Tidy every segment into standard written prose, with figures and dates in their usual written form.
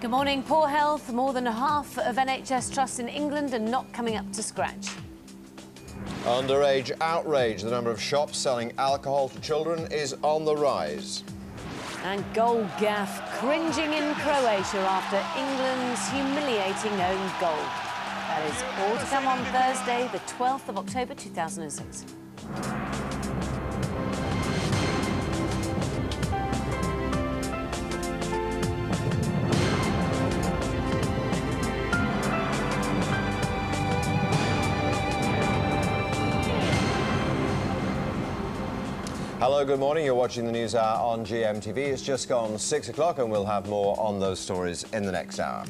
Good morning. Poor health. More than half of NHS trusts in England are not coming up to scratch. Underage outrage. The number of shops selling alcohol to children is on the rise. And goal gaff cringing in Croatia after England's humiliating own goal. That is all to come on Thursday, the 12th of October 2006. Hello, good morning. You're watching the News Hour on GMTV. It's just gone 6 o'clock and we'll have more on those stories in the next hour.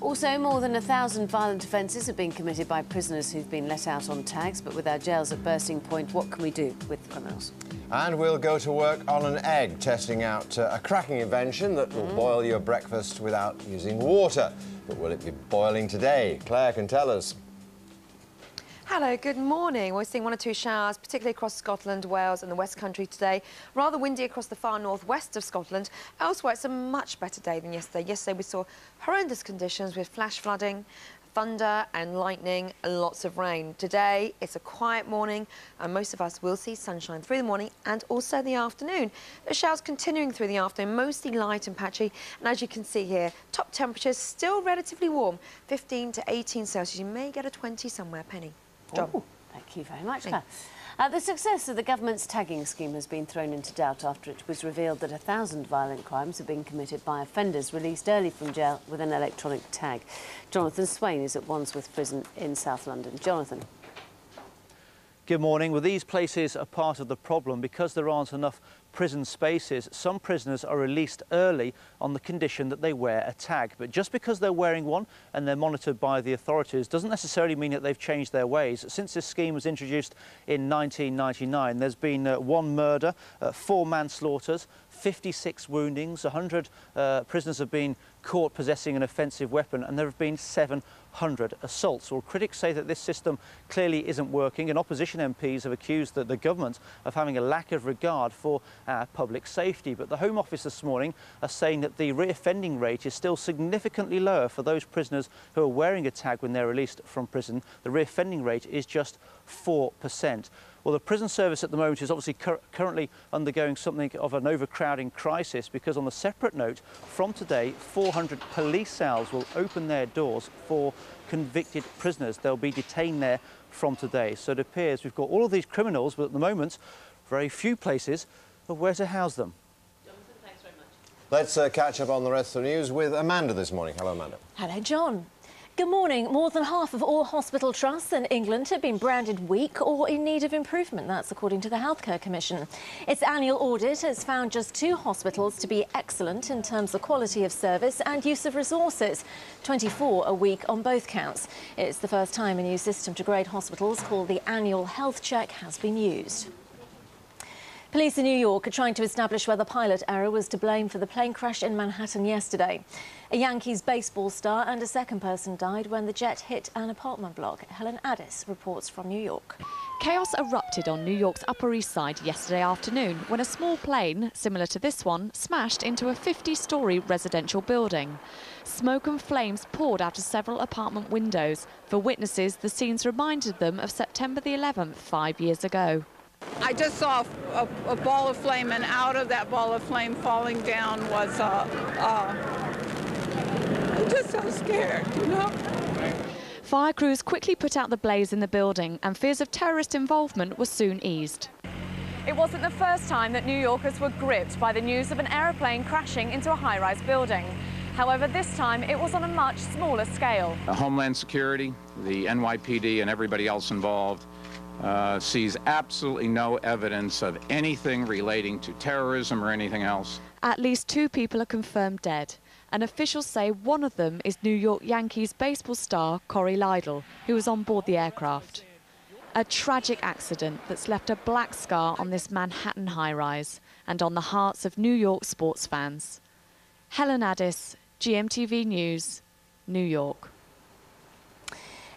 Also, more than 1,000 violent offences have been committed by prisoners who've been let out on tags. But with our jails at bursting point, what can we do with criminals? And we'll go to work on an egg, testing out a cracking invention that will boil your breakfast without using water. But will it be boiling today? Claire can tell us. Hello, good morning. We're seeing one or two showers, particularly across Scotland, Wales and the West Country today. Rather windy across the far northwest of Scotland. Elsewhere, it's a much better day than yesterday. Yesterday, we saw horrendous conditions with flash flooding, thunder and lightning and lots of rain. Today, it's a quiet morning and most of us will see sunshine through the morning and also the afternoon. The showers continuing through the afternoon, mostly light and patchy. And as you can see here, top temperatures still relatively warm, 15 to 18 Celsius. You may get a 20 somewhere, Penny. John. Oh, thank you very much, Claire. The success of the government's tagging scheme has been thrown into doubt after it was revealed that 1,000 violent crimes have been committed by offenders released early from jail with an electronic tag. Jonathan Swain is at Wandsworth Prison in South London. Jonathan. Good morning. Well, these places are part of the problem because there aren't enough prison spaces. Some prisoners are released early on the condition that they wear a tag. But just because they're wearing one and they're monitored by the authorities doesn't necessarily mean that they've changed their ways. Since this scheme was introduced in 1999, there's been 1 murder, 4 manslaughters, 56 woundings, 100 prisoners have been caught possessing an offensive weapon, and there have been 700 assaults. Well, critics say that this system clearly isn't working, and opposition MPs have accused the government of having a lack of regard for public safety. But the Home Office this morning are saying that the reoffending rate is still significantly lower for those prisoners who are wearing a tag when they're released from prison. The reoffending rate is just 4%. Well, the prison service at the moment is obviously currently undergoing something of an overcrowding crisis because, on a separate note, from today, 400 police cells will open their doors for convicted prisoners. They'll be detained there from today. So it appears we've got all of these criminals, but at the moment, very few places of where to house them. Jonathan, thanks very much. Let's catch up on the rest of the news with Amanda this morning. Hello, Amanda. Hello, John. Good morning. More than half of all hospital trusts in England have been branded weak or in need of improvement. That's according to the Healthcare Commission. Its annual audit has found just 2 hospitals to be excellent in terms of quality of service and use of resources. 24 are weak on both counts. It's the first time a new system to grade hospitals called the Annual Health Check has been used. Police in New York are trying to establish whether pilot error was to blame for the plane crash in Manhattan yesterday. A Yankees baseball star and a second person died when the jet hit an apartment block. Helen Addis reports from New York. Chaos erupted on New York's Upper East Side yesterday afternoon when a small plane, similar to this one, smashed into a 50-storey residential building. Smoke and flames poured out of several apartment windows. For witnesses, the scenes reminded them of September the 11th, 5 years ago. I just saw a ball of flame, and out of that ball of flame falling down was I'm just so scared, you know. Fire crews quickly put out the blaze in the building, and fears of terrorist involvement were soon eased. It wasn't the first time that New Yorkers were gripped by the news of an aeroplane crashing into a high-rise building. However, this time it was on a much smaller scale. Homeland Security, the NYPD, and everybody else involved sees absolutely no evidence of anything relating to terrorism or anything else. At least 2 people are confirmed dead, and officials say one of them is New York Yankees baseball star Corey Lidle, who was on board the aircraft. A tragic accident that's left a black scar on this Manhattan high-rise and on the hearts of New York sports fans. Helen Addis, GMTV News, New York.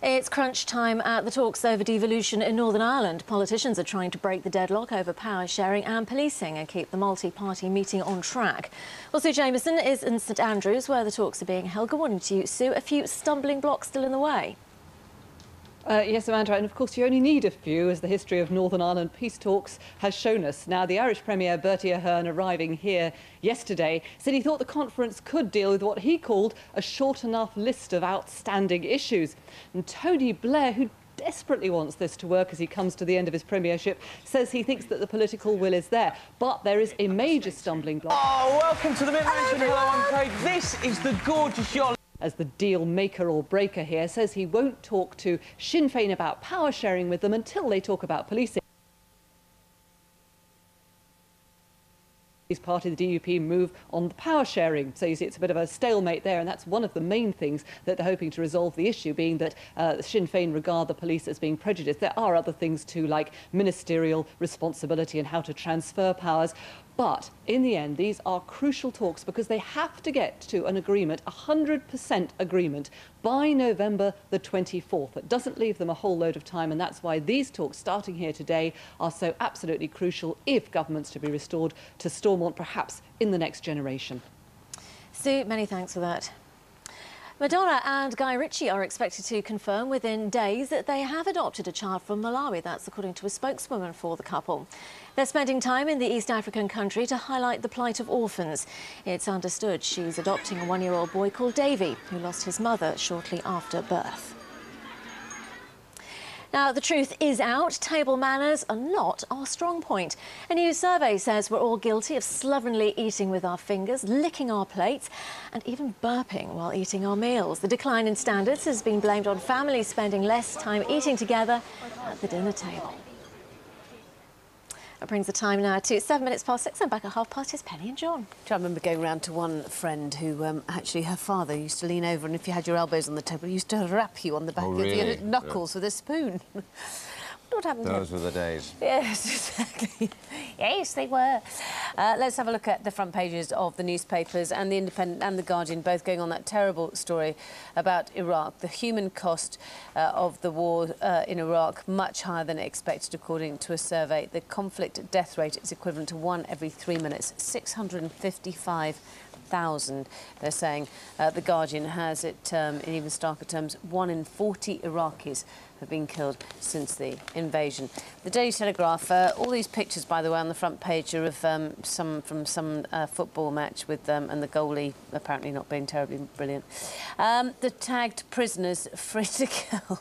It's crunch time at the talks over devolution in Northern Ireland. Politicians are trying to break the deadlock over power sharing and policing and keep the multi-party meeting on track. Well, Sue Jameson is in St Andrews, where the talks are being held. Good morning to you, Sue. A few stumbling blocks still in the way. Yes, Amanda, and of course you only need a few, as the history of Northern Ireland peace talks has shown us. Now, the Irish Premier Bertie Ahern, arriving here yesterday, said he thought the conference could deal with what he called a short enough list of outstanding issues. And Tony Blair, who desperately wants this to work as he comes to the end of his premiership, says he thinks that the political will is there. But there is a major stumbling block. Oh, welcome to the Mid-Mansion. Hello, I'm Craig. This is the gorgeous yacht. As the deal maker or breaker here says he won't talk to Sinn Féin about power sharing with them until they talk about policing. He's part of the DUP move on the power sharing. So you see it's a bit of a stalemate there, and that's one of the main things that they're hoping to resolve the issue, being that Sinn Féin regard the police as being prejudiced. There are other things too, like ministerial responsibility and how to transfer powers. But in the end, these are crucial talks because they have to get to an agreement, 100% agreement, by November the 24th. It doesn't leave them a whole load of time, and that's why these talks starting here today are so absolutely crucial if government's to be restored to Stormont, perhaps in the next generation. Sue, many thanks for that. Madonna and Guy Ritchie are expected to confirm within days that they have adopted a child from Malawi. That's according to a spokeswoman for the couple. They're spending time in the East African country to highlight the plight of orphans. It's understood she's adopting a one-year-old boy called Davy, who lost his mother shortly after birth. Now, the truth is out. Table manners are not our strong point. A new survey says we're all guilty of slovenly eating with our fingers, licking our plates and even burping while eating our meals. The decline in standards has been blamed on families spending less time eating together at the dinner table. That brings the time now to 6:07. I'm back at 6:30. It's Penny and John. I remember going round to one friend who actually her father used to lean over, and if you had your elbows on the table, he used to rap you on the back of your knuckles with a spoon. What happened? Those were the days. Yes, exactly. Yes, they were. Let's have a look at the front pages of the newspapers, and the Independent and the Guardian both going on that terrible story about Iraq. The human cost of the war in Iraq much higher than expected, according to a survey. The conflict death rate is equivalent to 1 every 3 minutes, 655,000. They're saying the Guardian has it in even starker terms. 1 in 40 Iraqis have been killed since the invasion. The Daily Telegraph, all these pictures, by the way, on the front page are of some football match with and the goalie apparently not being terribly brilliant. The tagged prisoners free to kill.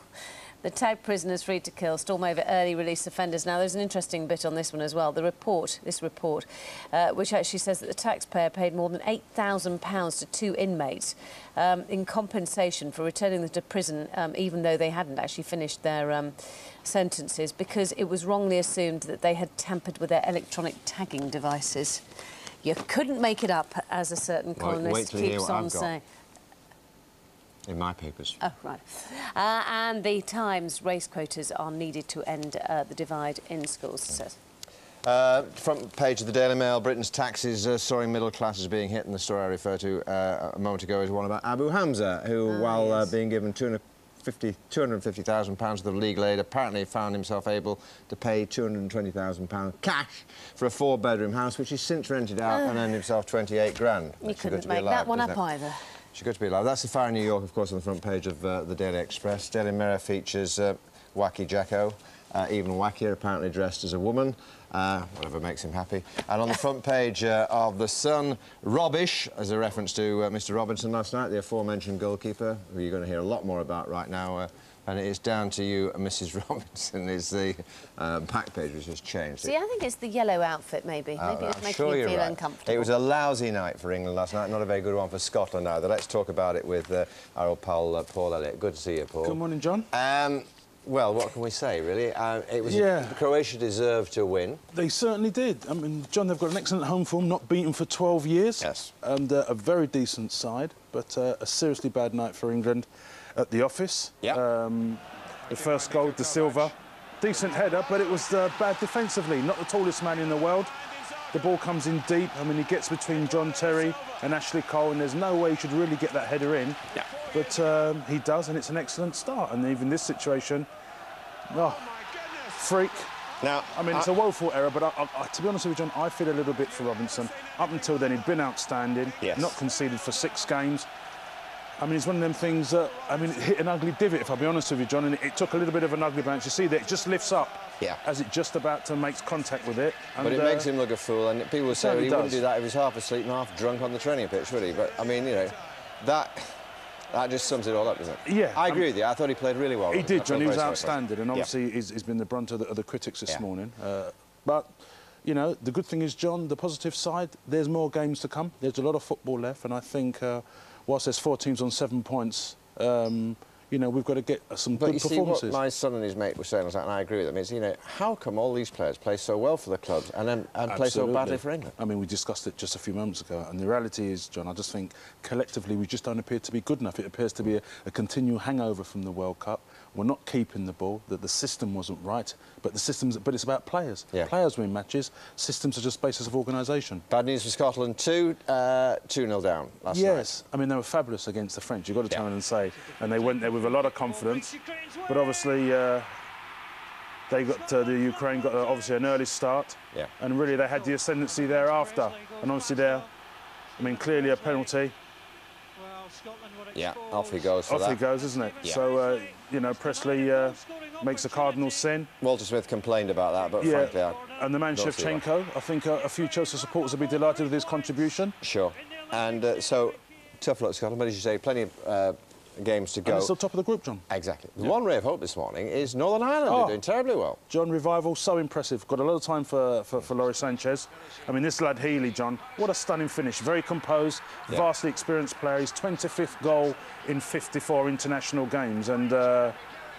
The tagged prisoners free to kill, storm over early release offenders. Now, there's an interesting bit on this one as well. This report, which actually says that the taxpayer paid more than £8,000 to 2 inmates in compensation for returning them to prison, even though they hadn't actually finished their sentences, because it was wrongly assumed that they had tampered with their electronic tagging devices. You couldn't make it up, as a certain columnist keeps on saying. In my papers. Oh, right. And the Times, race quotas are needed to end the divide in schools, it says. Front page of the Daily Mail, Britain's taxes, soaring middle class is being hit, and the story I referred to a moment ago is one about Abu Hamza, who, while being given £250,000 worth of legal aid, apparently found himself able to pay £220,000 cash for a 4-bedroom house, which he's since rented out and earned himself 28 grand. You couldn't make that one up either. She's good to be alive. That's the fire in New York, of course, on the front page of the Daily Express. Daily Mirror features Wacky Jacko, even wackier, apparently dressed as a woman, whatever makes him happy. And on the front page of The Sun, Robbish, as a reference to Mr Robinson last night, the aforementioned goalkeeper, who you're going to hear a lot more about right now. And it is down to you, Mrs Robinson, is the back page which has changed. See, I think it's the yellow outfit, maybe. Maybe it's making you feel uncomfortable. It was a lousy night for England last night, not a very good one for Scotland either. Let's talk about it with our old pal, Paul Elliott. Good to see you, Paul. Good morning, John. Well, what can we say, really? Croatia deserved to win. They certainly did. I mean, John, they've got an excellent home form, not beaten for 12 years. Yes. And a very decent side, but a seriously bad night for England at the office. Yeah. The first goal, De Silva, decent header, but it was bad defensively. Not the tallest man in the world. The ball comes in deep. I mean, he gets between John Terry and Ashley Cole, and there's no way he should really get that header in. Yeah. But he does, and it's an excellent start. And even this situation, freak. Now, I mean, it's a woeful error, but to be honest with you, John, I feel a little bit for Robinson. Up until then, he'd been outstanding, not conceded for 6 games. I mean, it's one of them things that, I mean, it hit an ugly divot, if I'll be honest with you, John, and it took a little bit of an ugly bounce. You see that it just lifts up as it just about to make contact with it. And, but it makes him look a fool, and people would say well, he wouldn't do that if he was half asleep and half drunk on the training pitch, would he? But, I mean, you know, that just sums it all up, doesn't it? Yeah. I agree with you. I thought he played really well. He did, John. He was outstanding, and obviously he's been the brunt of the critics this morning. But, you know, the good thing is, John, the positive side, there's more games to come. There's a lot of football left, and I think whilst there's 4 teams on 7 points, you know, we've got to get some good performances. But you see what my son and his mate were saying, and I agree with them, is, you know, how come all these players play so well for the clubs and play so badly for England? I mean, we discussed it just a few moments ago, and the reality is, John, I just think collectively we just don't appear to be good enough. It appears to be a continual hangover from the World Cup. We're not keeping the ball, that the system wasn't right, but it's about players. Players win matches, systems are just basis of organisation. Bad news for Scotland, 2-0 down last night. I mean, they were fabulous against the French, you've got to turn and say, and they went there with a lot of confidence, but obviously they got the Ukraine got obviously an early start, and really they had the ascendancy thereafter, and obviously I mean, clearly a penalty. Yeah, off he goes for that. Off he goes, isn't it? Yeah. So, you know, Presley makes a cardinal sin. Walter Smith complained about that, but frankly, and the man Shevchenko, I think a few Chelsea supporters will be delighted with his contribution. Sure. And so, tough luck, Scotland, but as you say, plenty of games to go. And it's still top of the group, John. Exactly. The one ray of hope this morning is Northern Ireland. They're doing terribly well. John, Revival, so impressive. Got a lot of time for Laurie Sanchez. I mean, this lad Healy, John, what a stunning finish. Very composed, vastly experienced player. His 25th goal in 54 international games. And,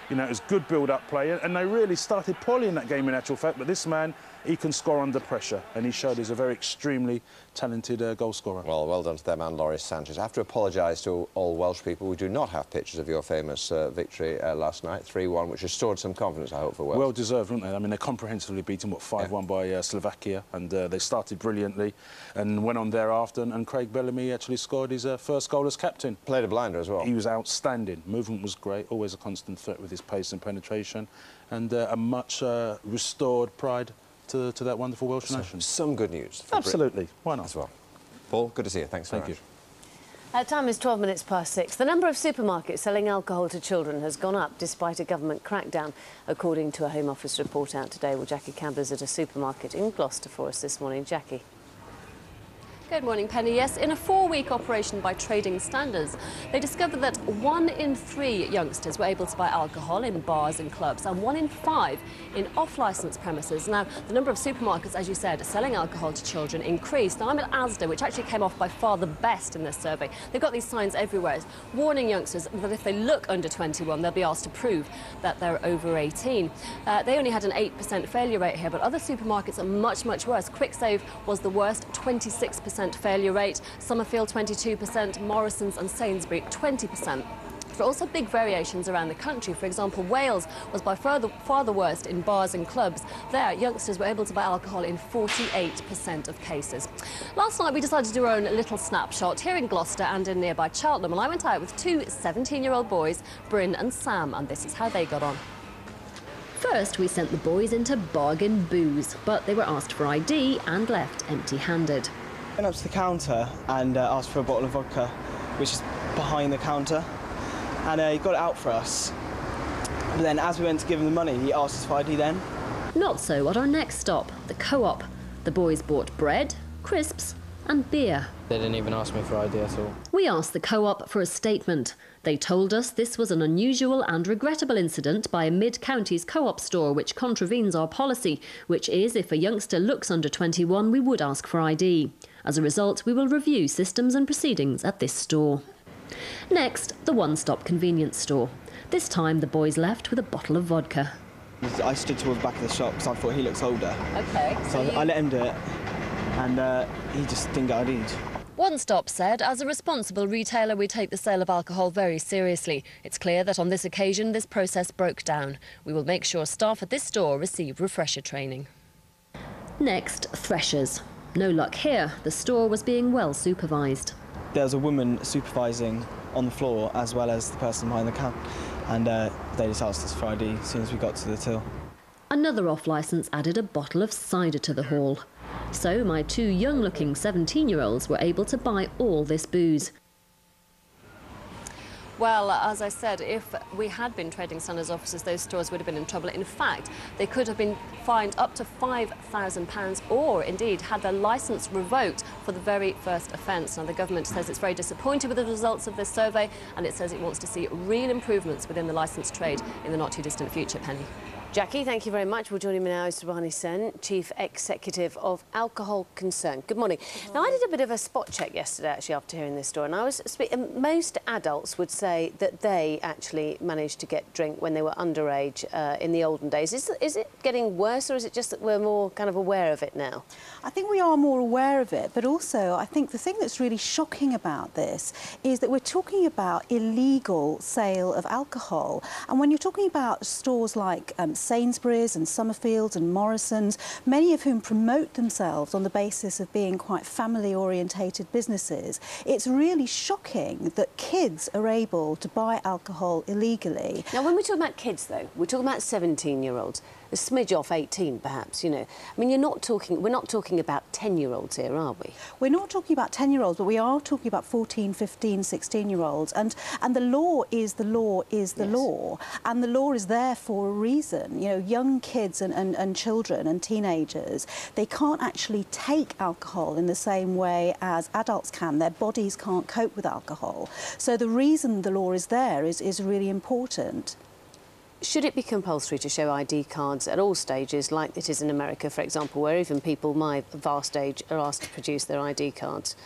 you know, it was good build-up play. And they really started poorly in that game, in actual fact. But this man, he can score under pressure. And he showed he's a very extremely talented goal scorer. Well done to them and Laurie Sanchez. I have to apologise to all Welsh people. We do not have pictures of your famous victory last night, 3-1, which restored some confidence, I hope, for Wales. Well deserved, weren't they? I mean, they comprehensively beaten, 5-1 by Slovakia, and they started brilliantly and went on thereafter, and Craig Bellamy actually scored his first goal as captain. Played a blinder as well. He was outstanding. Movement was great, always a constant threat with his pace and penetration, and a much restored pride to that wonderful Welsh nation. Some good news for Absolutely. Britain. Why not? As well. Paul, good to see you. Thanks very much. Time is 12 minutes past 6. The number of supermarkets selling alcohol to children has gone up despite a government crackdown, according to a Home Office report out today. Well, Jackie Campbell's at a supermarket in Gloucester for us this morning. Jackie. Good morning, Penny. Yes, in a 4-week operation by Trading Standards, they discovered that 1 in 3 youngsters were able to buy alcohol in bars and clubs, and 1 in 5 in off-licence premises. Now, the number of supermarkets, as you said, selling alcohol to children increased. Now, I'm at Asda, which actually came off by far the best in this survey. They've got these signs everywhere warning youngsters that if they look under 21, they'll be asked to prove that they're over 18. They only had an 8% failure rate here, but other supermarkets are much, much worse. QuickSave was the worst, 26% failure rate, Summerfield 22%, Morrison's and Sainsbury 20%. There are also big variations around the country. For example, Wales was by far the worst in bars and clubs. There, youngsters were able to buy alcohol in 48% of cases. Last night, we decided to do our own little snapshot here in Gloucester and in nearby Cheltenham, and I went out with 2 17-year-old boys, Bryn and Sam, and this is how they got on. First, we sent the boys into bargain booze, but they were asked for ID and left empty-handed. I went up to the counter and asked for a bottle of vodka, which is behind the counter, and he got it out for us. But then as we went to give him the money, he asked us for ID then. Not so at our next stop, the Co-op. The boys bought bread, crisps and beer. They didn't even ask me for ID at all. We asked the Co-op for a statement. They told us this was an unusual and regrettable incident by a mid-counties Co-op store which contravenes our policy, which is if a youngster looks under 21, we would ask for ID. As a result, we will review systems and proceedings at this store. Next, the one-stop convenience store. This time, the boys left with a bottle of vodka. I stood towards the back of the shop because I thought he looks older. OK. So I let him do it, and he just didn't get ID'd. One Stop said, as a responsible retailer, we take the sale of alcohol very seriously. It's clear that on this occasion, this process broke down. We will make sure staff at this store receive refresher training. Next, Threshers. No luck here. The store was being well supervised. There was a woman supervising on the floor as well as the person behind the counter, and they just asked us for ID as soon as we got to the till. Another off-licence added a bottle of cider to the haul. So my two young-looking 17-year-olds were able to buy all this booze. Well, as I said, if we had been trading standards officers, those stores would have been in trouble. In fact, they could have been fined up to £5,000 or, indeed, had their licence revoked for the very first offence. Now, the government says it's very disappointed with the results of this survey and it says it wants to see real improvements within the licensed trade in the not-too-distant future. Penny. Jackie, thank you very much. Well, joining me now is Subhani Sen, Chief Executive of Alcohol Concern. Good morning. Now, I did a bit of a spot check yesterday, actually, after hearing this story, and I was most adults would say that they actually managed to get drink when they were underage in the olden days. Is it getting worse, or is it just that we're more kind of aware of it now? I think we are more aware of it, but also I think the thing that's really shocking about this is that we're talking about illegal sale of alcohol. And when you're talking about stores like Sainsbury's and Summerfields and Morrison's, many of whom promote themselves on the basis of being quite family-orientated businesses, it's really shocking that kids are able to buy alcohol illegally. Now, when we're talking about kids, though, we're talking about 17-year-olds. A smidge off 18, perhaps, you know. I mean, we're not talking about 10-year-olds here, are we? We're not talking about 10-year-olds, but we are talking about 14, 15, 16-year-olds. And the law is the law is the law. And the law is there for a reason. You know, young kids and children and teenagers, they can't actually take alcohol in the same way as adults can. Their bodies can't cope with alcohol. So the reason the law is there is really important. Should it be compulsory to show ID cards at all stages, like it is in America, for example, where even people my vast age are asked to produce their ID cards?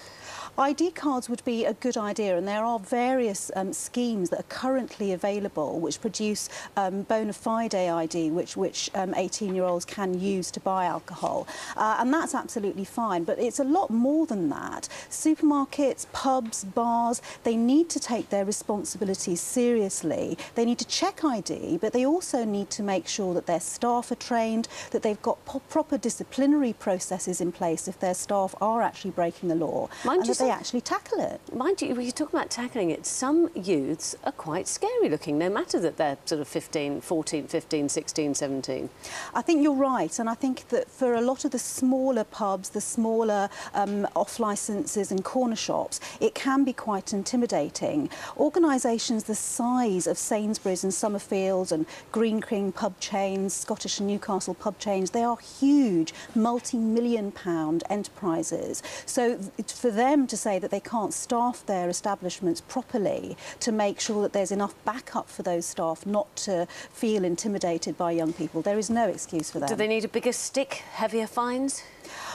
ID cards would be a good idea, and there are various schemes that are currently available which produce bona fide ID, which 18-year-olds can use to buy alcohol. And that's absolutely fine, but it's a lot more than that. Supermarkets, pubs, bars, they need to take their responsibilities seriously. They need to check ID, but they also need to make sure that their staff are trained, that they've got proper disciplinary processes in place if their staff are actually breaking the law. Mind you, they actually tackle it. Mind you, when you talk about tackling it, some youths are quite scary looking, no matter that they're sort of 15, 14, 15, 16, 17. I think you're right, and I think that for a lot of the smaller pubs, the smaller off-licences and corner shops, it can be quite intimidating. Organisations the size of Sainsbury's and Summerfields and Green King pub chains, Scottish and Newcastle pub chains, they are huge, multi-million-pound enterprises. So for them to say that they can't staff their establishments properly to make sure that there's enough backup for those staff not to feel intimidated by young people, there is no excuse for them. Do they need a bigger stick, heavier fines?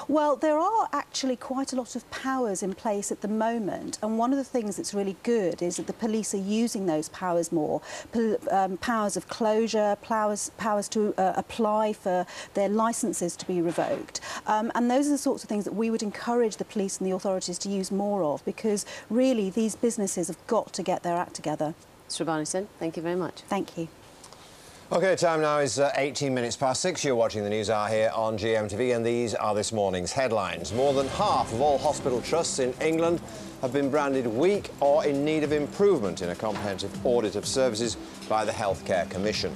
Well, there are actually quite a lot of powers in place at the moment, and one of the things that's really good is that the police are using those powers more. Powers of closure, powers to apply for their licences to be revoked. And those are the sorts of things that we would encourage the police and the authorities to use more of, because really these businesses have got to get their act together. Subhani Sen, thank you very much. Thank you. OK, time now is 18 minutes past 6. You're watching the news hour here on GMTV, and these are this morning's headlines. More than half of all hospital trusts in England have been branded weak or in need of improvement in a comprehensive audit of services by the Healthcare Commission.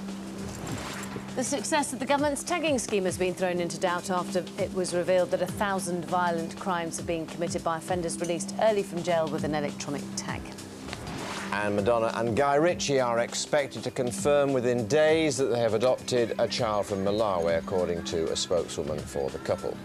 The success of the government's tagging scheme has been thrown into doubt after it was revealed that 1,000 violent crimes are being committed by offenders released early from jail with an electronic tag. And Madonna and Guy Ritchie are expected to confirm within days that they have adopted a child from Malawi, according to a spokeswoman for the couple.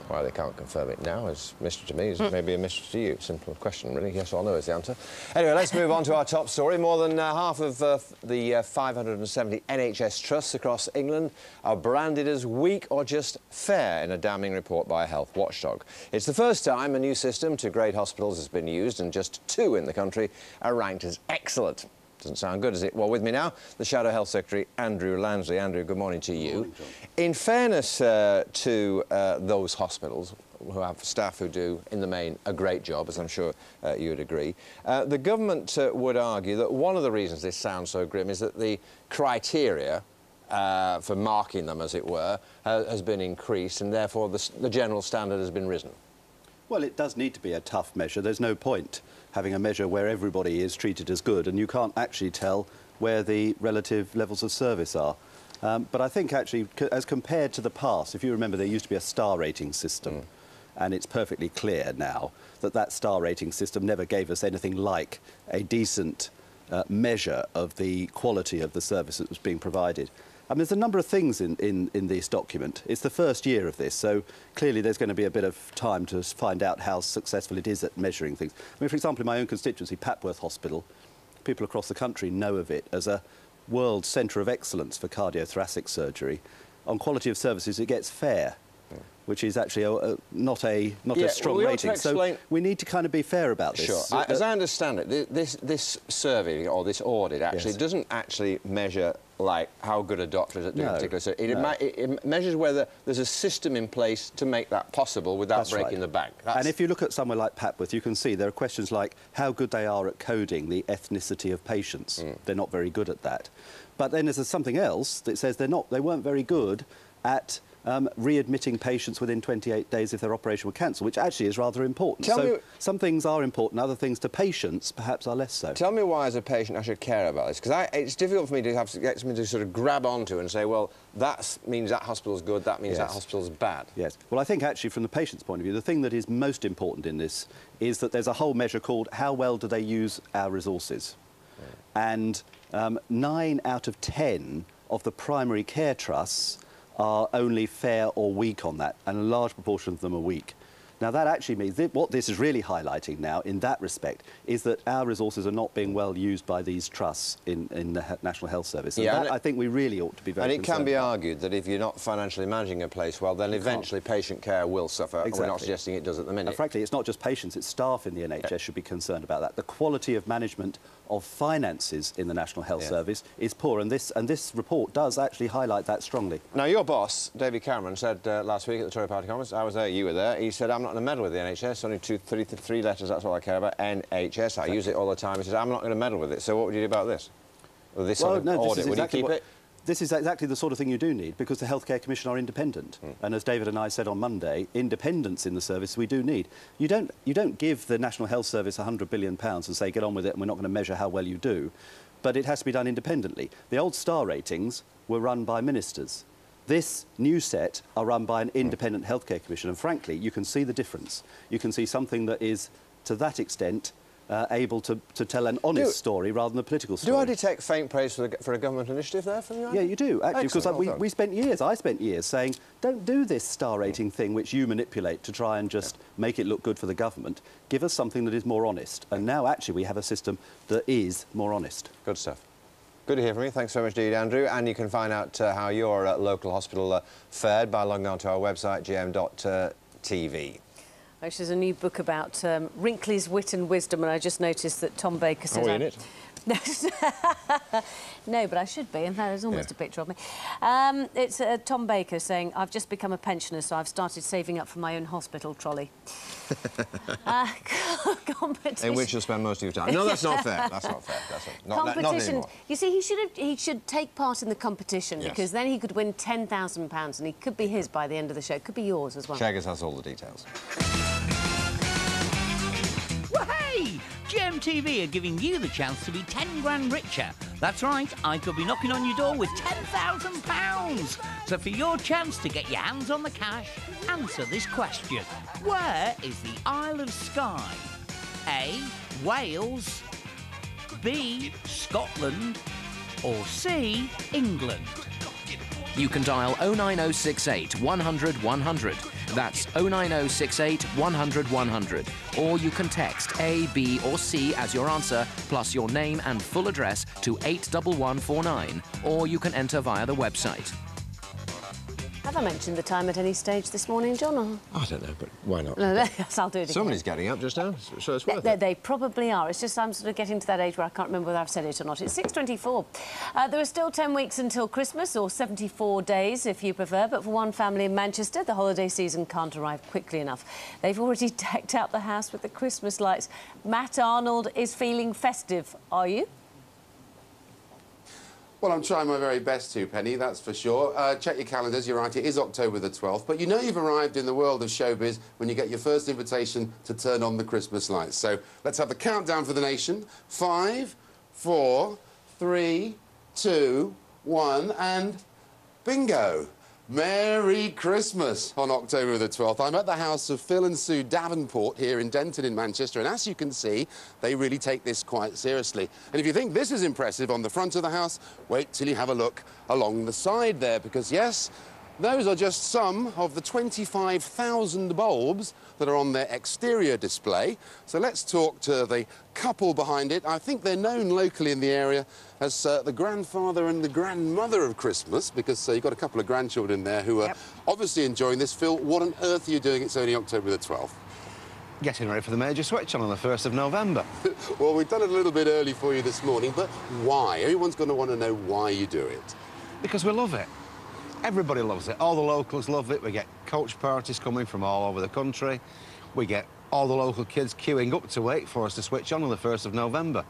Why they can't confirm it now is a mystery to me, is maybe a mystery to you. Simple question, really. Yes or no is the answer. Anyway, let's move on to our top story. More than half of the 570 NHS trusts across England are branded as weak or just fair in a damning report by a health watchdog. It's the first time a new system to grade hospitals has been used, and just 2 in the country are ranked as excellent. Doesn't sound good, does it? Well, with me now, the Shadow Health Secretary, Andrew Lansley. Andrew, good morning to you. Good morning, John. In fairness to those hospitals who have staff who do, in the main, a great job, as I'm sure you would agree, the government would argue that one of the reasons this sounds so grim is that the criteria for marking them, as it were, has been increased, and therefore the general standard has been risen. Well, it does need to be a tough measure. There's no point having a measure where everybody is treated as good and you can't actually tell where the relative levels of service are. But I think actually, as compared to the past, if you remember, there used to be a star rating system, and it's perfectly clear now that that star rating system never gave us anything like a decent measure of the quality of the service that was being provided. I mean, there's a number of things in this document. It's the first year of this, so clearly there's going to be a bit of time to find out how successful it is at measuring things. I mean, for example, in my own constituency, Papworth Hospital, people across the country know of it as a world centre of excellence for cardiothoracic surgery. On quality of services, it gets fair, which is actually not a strong rating. So we need to kind of be fair about this. Sure. As I understand it, this survey or this audit actually doesn't actually measure like how good a doctor is at doing a particular surgery. It measures whether there's a system in place to make that possible without breaking the bank. And if you look at somewhere like Papworth, you can see there are questions like how good they are at coding the ethnicity of patients. They're not very good at that. But then there's something else that says they weren't very good at readmitting patients within 28 days if their operation were cancelled, which actually is rather important. So some things are important, other things to patients perhaps are less so. Tell me why, as a patient, I should care about this, because it's difficult for me to have to get something to sort of grab onto and say, well, that means that hospital's good, that means that hospital's bad. Yes. Well, I think actually from the patient's point of view, the thing that is most important in this is that there's a whole measure called how well do they use our resources. And 9 out of 10 of the primary care trusts are only fair or weak on that, and a large proportion of them are weak. Now, that actually means that what this is really highlighting now, in that respect, is that our resources are not being well used by these trusts in the National Health Service. And that, I think we really ought to be very concerned. And it can be argued that if you're not financially managing a place well, then eventually patient care will suffer. Exactly. We're not suggesting it does at the minute. And frankly, it's not just patients, it's staff in the NHS should be concerned about that. The quality of management of finances in the National Health Service is poor, and this report does actually highlight that strongly. Now, your boss, David Cameron, said last week at the Tory Party conference, I was there, you were there, he said, I'm not going to meddle with the NHS, only three letters, that's all I care about, NHS, I use it all the time. He says, I'm not going to meddle with it. So what would you do about this? Or this sort of audit, would you keep it? This is exactly the sort of thing you do need, because the Healthcare Commission are independent. And as David and I said on Monday, independence in the service we do need. You don't give the National Health Service £100 billion and say, get on with it, and we're not going to measure how well you do. But it has to be done independently. The old star ratings were run by ministers. This new set are run by an independent Healthcare Commission, and frankly, you can see the difference. You can see something that is, to that extent, able to tell an honest story rather than a political story. Do I detect faint praise for a government initiative there from you? Yeah, you do, actually, because I spent years saying, don't do this star rating thing which you manipulate to try and just make it look good for the government. Give us something that is more honest. And now, actually, we have a system that is more honest. Good stuff. Good to hear from you. Thanks so much indeed, Andrew. And you can find out how your local hospital fared by logging on to our website, gm.tv. Actually, there's a new book about Wrinkly's wit and wisdom, and I just noticed that Tom Baker says... Are we in it? No, but I should be, and there's almost a picture of me. It's Tom Baker saying, I've just become a pensioner, so I've started saving up for my own hospital trolley. Competition. In which you'll spend most of your time. No, that's not fair. That's not fair. That's not anymore. You see, he should take part in the competition, because then he could win £10,000, and he could be his by the end of the show. It could be yours as well. Shaggers has all the details. Hey! GMTV are giving you the chance to be 10 grand richer. That's right, I could be knocking on your door with £10,000. So for your chance to get your hands on the cash, answer this question. Where is the Isle of Skye? A, Wales, B, Scotland, or C, England? You can dial 09068 100 100. That's 09068 100 100. Or you can text A, B or C as your answer, plus your name and full address to 81149. Or you can enter via the website. Have I mentioned the time at any stage this morning, John? Or? I don't know, but why not? No, yes, I'll do it again. Somebody's getting up just now, so it's worth it. They probably are. It's just I'm sort of getting to that age where I can't remember whether I've said it or not. It's 6:24. There are still 10 weeks until Christmas, or 74 days if you prefer, but for one family in Manchester, the holiday season can't arrive quickly enough. They've already decked out the house with the Christmas lights. Matt Arnold is feeling festive. Are you? Well, I'm trying my very best to, Penny, that's for sure. Check your calendars, you're right, it is October the 12th, but you know you've arrived in the world of showbiz when you get your first invitation to turn on the Christmas lights. So let's have the countdown for the nation. 5, 4, 3, 2, 1, and bingo! Merry Christmas on October the 12th. I'm at the house of Phil and Sue Davenport here in Denton in Manchester, and as you can see, they really take this quite seriously. And if you think this is impressive on the front of the house, wait till you have a look along the side there, because yes, those are just some of the 25,000 bulbs that are on their exterior display. So let's talk to the couple behind it. I think they're known locally in the area as the grandfather and the grandmother of Christmas, because you've got a couple of grandchildren there who are obviously enjoying this. Phil, what on earth are you doing? It's only October the 12th. Getting ready for the major switch on the 1st of November. Well, we've done it a little bit early for you this morning, but why? Everyone's going to want to know why you do it. Because we love it. Everybody loves it. All the locals love it. We get coach parties coming from all over the country. We get all the local kids queuing up to wait for us to switch on the 1st of November.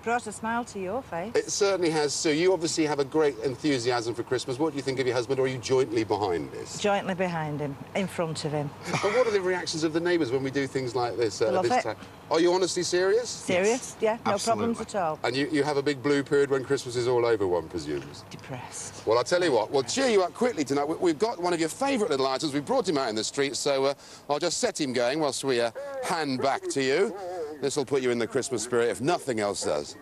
Brought a smile to your face. It certainly has, Sue. You obviously have a great enthusiasm for Christmas. What do you think of your husband, or are you jointly behind this? Jointly behind him, in front of him. And what are the reactions of the neighbours when we do things like this? Love this it. time? Are you honestly serious? Serious, yeah, no Absolutely. problems at all. And you have a big blue period when Christmas is all over, one presumes? Depressed. Well, I'll tell you what, we'll cheer you up quickly tonight. We've got one of your favourite little items. We brought him out in the street, so I'll just set him going whilst we hand back to you. This will put you in the Christmas spirit, if nothing else does.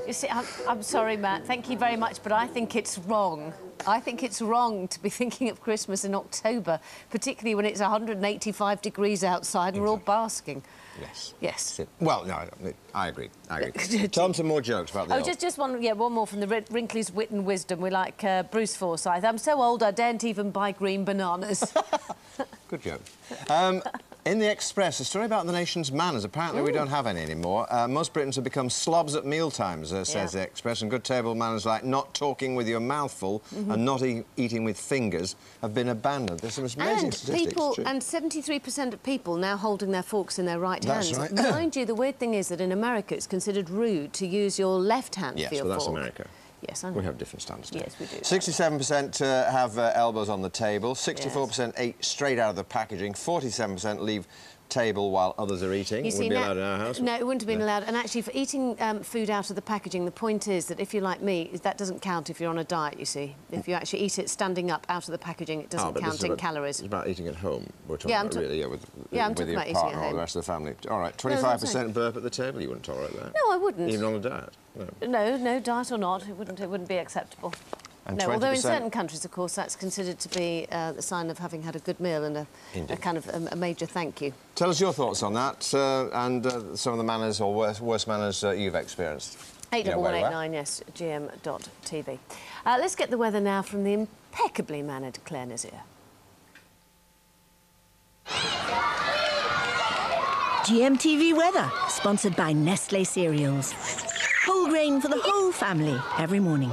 You see, I'm sorry, Matt. Thank you very much, but I think it's wrong. I think it's wrong to be thinking of Christmas in October, particularly when it's 185 degrees outside and we're all basking. Yes. Yes. Well, no, I agree. I agree. Tell them some more jokes about the just one more from the Wrinkly's Wit and Wisdom. We like Bruce Forsyth. I'm so old I daren't even buy green bananas. Good joke. In the Express, a story about the nation's manners. Apparently we don't have any anymore. Most Britons have become slobs at mealtimes, says the Express, and good table manners like not talking with your mouth full and not eating with fingers have been abandoned. There's some amazing statistics. And 73% of people now holding their forks in their right hands. That's right. Mind you, the weird thing is that in America it's considered rude to use your left hand for your fork. Yes, well, that's America. Yes, I know. We have different standards. Yes, we do. 67% have elbows on the table, 64% eat straight out of the packaging, 47% leave table while others are eating. You see, wouldn't be allowed in our house. No, it wouldn't have been allowed. And actually, for eating food out of the packaging, the point is that if you're like me, that doesn't count if you're on a diet, you see. If you actually eat it standing up out of the packaging, it doesn't count in calories. It's about eating at home. We're talking about really, with I'm talking your about partner eating at or home. the rest of the family. All right, 25% burp at the table. You wouldn't tolerate that. No, I wouldn't. Even on a diet. No, diet or not, it wouldn't be acceptable. And no, although in certain countries, of course, that's considered to be the sign of having had a good meal and a kind of a major thank you. Tell us your thoughts on that and some of the manners or worst manners you've experienced. 81189, yes, gm.tv. Let's get the weather now from the impeccably mannered Claire Nazier. GMTV weather, sponsored by Nestle Cereals. Whole grain for the whole family every morning.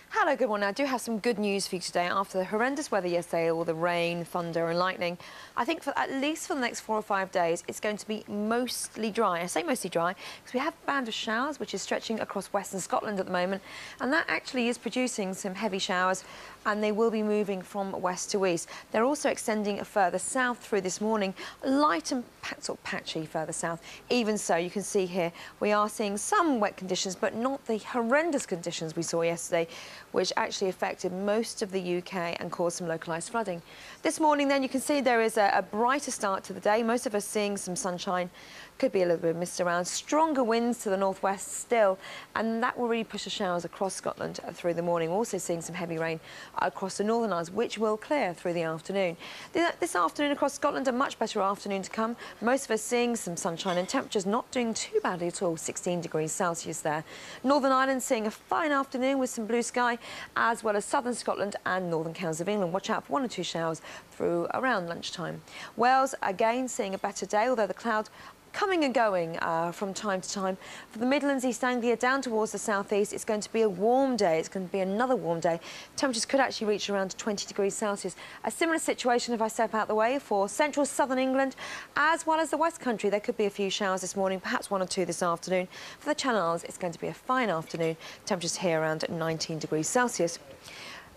Hello, good morning. I do have some good news for you today. After the horrendous weather yesterday, all the rain, thunder and lightning, I think at least for the next 4 or 5 days, it's going to be mostly dry. I say mostly dry because we have a band of showers which is stretching across western Scotland at the moment, and that actually is producing some heavy showers, and they will be moving from west to east. They're also extending further south through this morning, light and sort of patchy further south. Even so, you can see here we are seeing some wet conditions, but not the horrendous conditions we saw yesterday, which actually affected most of the UK and caused some localised flooding. This morning, then, you can see there is a brighter start to the day. Most of us seeing some sunshine. Could be a little bit of mist around. Stronger winds to the northwest still, and that will really push the showers across Scotland through the morning. We're also seeing some heavy rain across the Northern Isles, which will clear through the afternoon. This afternoon across Scotland, a much better afternoon to come. Most of us seeing some sunshine and temperatures not doing too badly at all, 16 degrees Celsius there. Northern Ireland seeing a fine afternoon with some blue sky, as well as southern Scotland and northern counties of England. Watch out for 1 or 2 showers through around lunchtime. Wales, again, seeing a better day, although the cloud coming and going from time to time. For the Midlands, East Anglia, down towards the southeast, it's going to be a warm day. It's going to be another warm day. Temperatures could actually reach around 20 degrees Celsius. A similar situation, if I step out the way, for central southern England, as well as the West Country. There could be a few showers this morning, perhaps 1 or 2 this afternoon. For the Channel Islands, it's going to be a fine afternoon. Temperatures here around 19 degrees Celsius.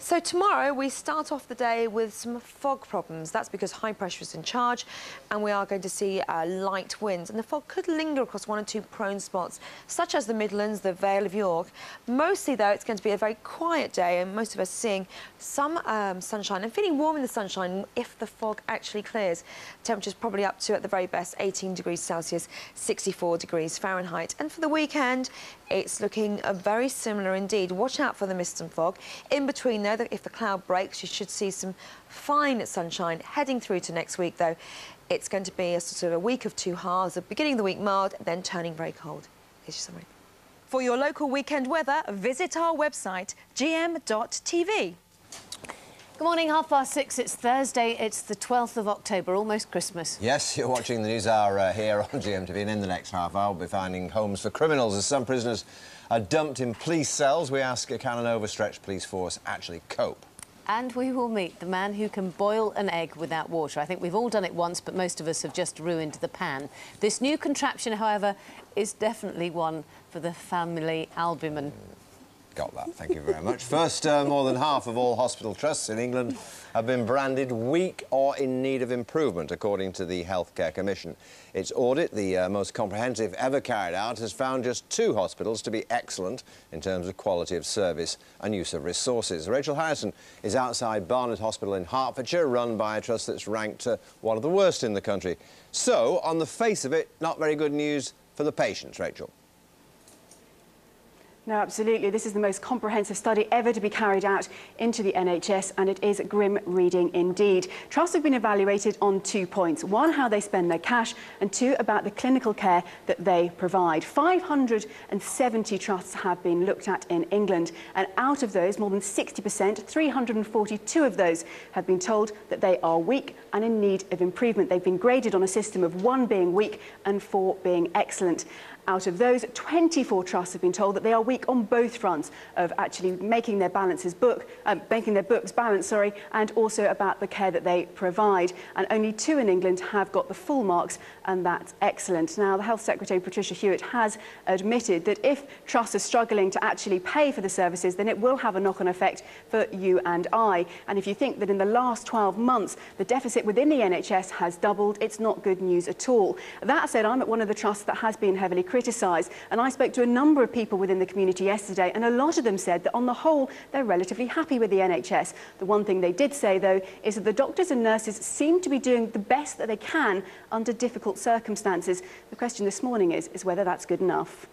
So tomorrow we start off the day with some fog problems. That's because high pressure is in charge and we are going to see light winds. And the fog could linger across 1 or 2 prone spots, such as the Midlands, the Vale of York. Mostly, though, it's going to be a very quiet day and most of us seeing some sunshine and feeling warm in the sunshine if the fog actually clears. Temperatures probably up to, at the very best, 18 degrees Celsius, 64 degrees Fahrenheit. And for the weekend, it's looking very similar indeed. Watch out for the mist and fog. In between, though, if the cloud breaks, you should see some fine sunshine. Heading through to next week, though, it's going to be a sort of a week of 2 halves, the beginning of the week mild, then turning very cold. Here's your summary. For your local weekend weather, visit our website, gm.tv. Good morning, 6:30. It's Thursday. It's the 12th of October, almost Christmas. Yes, you're watching the News Hour here on GMTV, and in the next half hour we'll be finding homes for criminals as some prisoners are dumped in police cells. We ask, can an overstretched police force actually cope? And we will meet the man who can boil an egg without water. I think we've all done it once, but most of us have just ruined the pan. This new contraption, however, is definitely one for the family albumin. Got that, thank you very much. First, more than half of all hospital trusts in England have been branded weak or in need of improvement, according to the Healthcare Commission. Its audit, the most comprehensive ever carried out, has found just 2 hospitals to be excellent in terms of quality of service and use of resources. Rachel Harrison is outside Barnet Hospital in Hertfordshire, run by a trust that's ranked one of the worst in the country. So, on the face of it, not very good news for the patients, Rachel. No, absolutely. This is the most comprehensive study ever to be carried out into the NHS, and it is grim reading indeed. Trusts have been evaluated on 2 points. 1, how they spend their cash, and 2, about the clinical care that they provide. 570 trusts have been looked at in England, and out of those, more than 60%, 342 of those, have been told that they are weak and in need of improvement. They've been graded on a system of 1 being weak and 4 being excellent. Out of those, 24 trusts have been told that they are weak on both fronts of actually making their making their books balance, and also about the care that they provide. And only 2 in England have got the full marks, and that's excellent. Now, the Health Secretary, Patricia Hewitt, has admitted that if trusts are struggling to actually pay for the services, then it will have a knock-on effect for you and I. And if you think that in the last 12 months, the deficit within the NHS has doubled, it's not good news at all. That said, I'm at one of the trusts that has been heavily criticised, and I spoke to a number of people within the community yesterday, and a lot of them said that on the whole they're relatively happy with the NHS. The one thing they did say, though, is that the doctors and nurses seem to be doing the best that they can under difficult circumstances. The question this morning is whether that's good enough.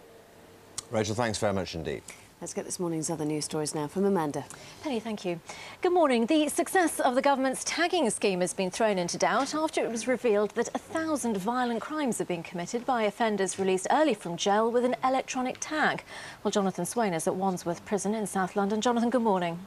Rachel, thanks very much indeed. Let's get this morning's other news stories now from Amanda. Penny, thank you. Good morning. The success of the government's tagging scheme has been thrown into doubt after it was revealed that 1,000 violent crimes have been committed by offenders released early from jail with an electronic tag. Well, Jonathan Swain is at Wandsworth Prison in South London. Jonathan, good morning.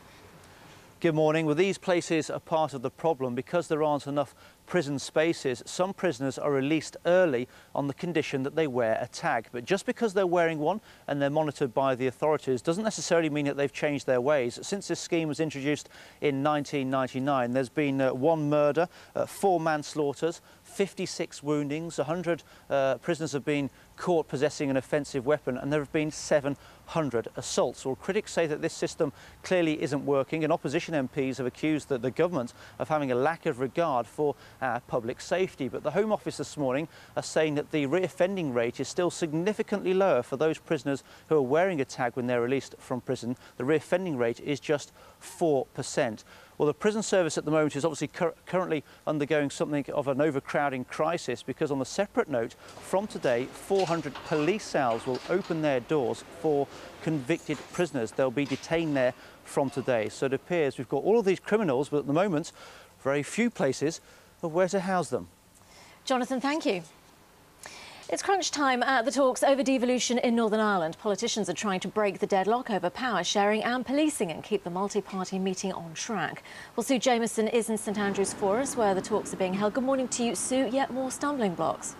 Good morning. Well, these places are part of the problem because there aren't enough prison spaces. Some prisoners are released early on the condition that they wear a tag. But just because they're wearing one and they're monitored by the authorities doesn't necessarily mean that they've changed their ways. Since this scheme was introduced in 1999, there's been 1 murder, 4 manslaughters, 56 woundings, 100 prisoners have been caught possessing an offensive weapon, and there have been 700 assaults. Well, critics say that this system clearly isn't working, and opposition MPs have accused the government of having a lack of regard for public safety. But the Home Office this morning are saying that the reoffending rate is still significantly lower for those prisoners who are wearing a tag when they're released from prison. The reoffending rate is just 4%. Well, the prison service at the moment is obviously currently undergoing something of an overcrowding crisis, because on a separate note, from today, 400 police cells will open their doors for convicted prisoners. They'll be detained there from today. So it appears we've got all of these criminals, but at the moment, very few places of where to house them. Jonathan, thank you. It's crunch time at the talks over devolution in Northern Ireland. Politicians are trying to break the deadlock over power sharing and policing and keep the multi-party meeting on track. Well, Sue Jameson is in St Andrews for us, where the talks are being held. Good morning to you, Sue. Yet more stumbling blocks.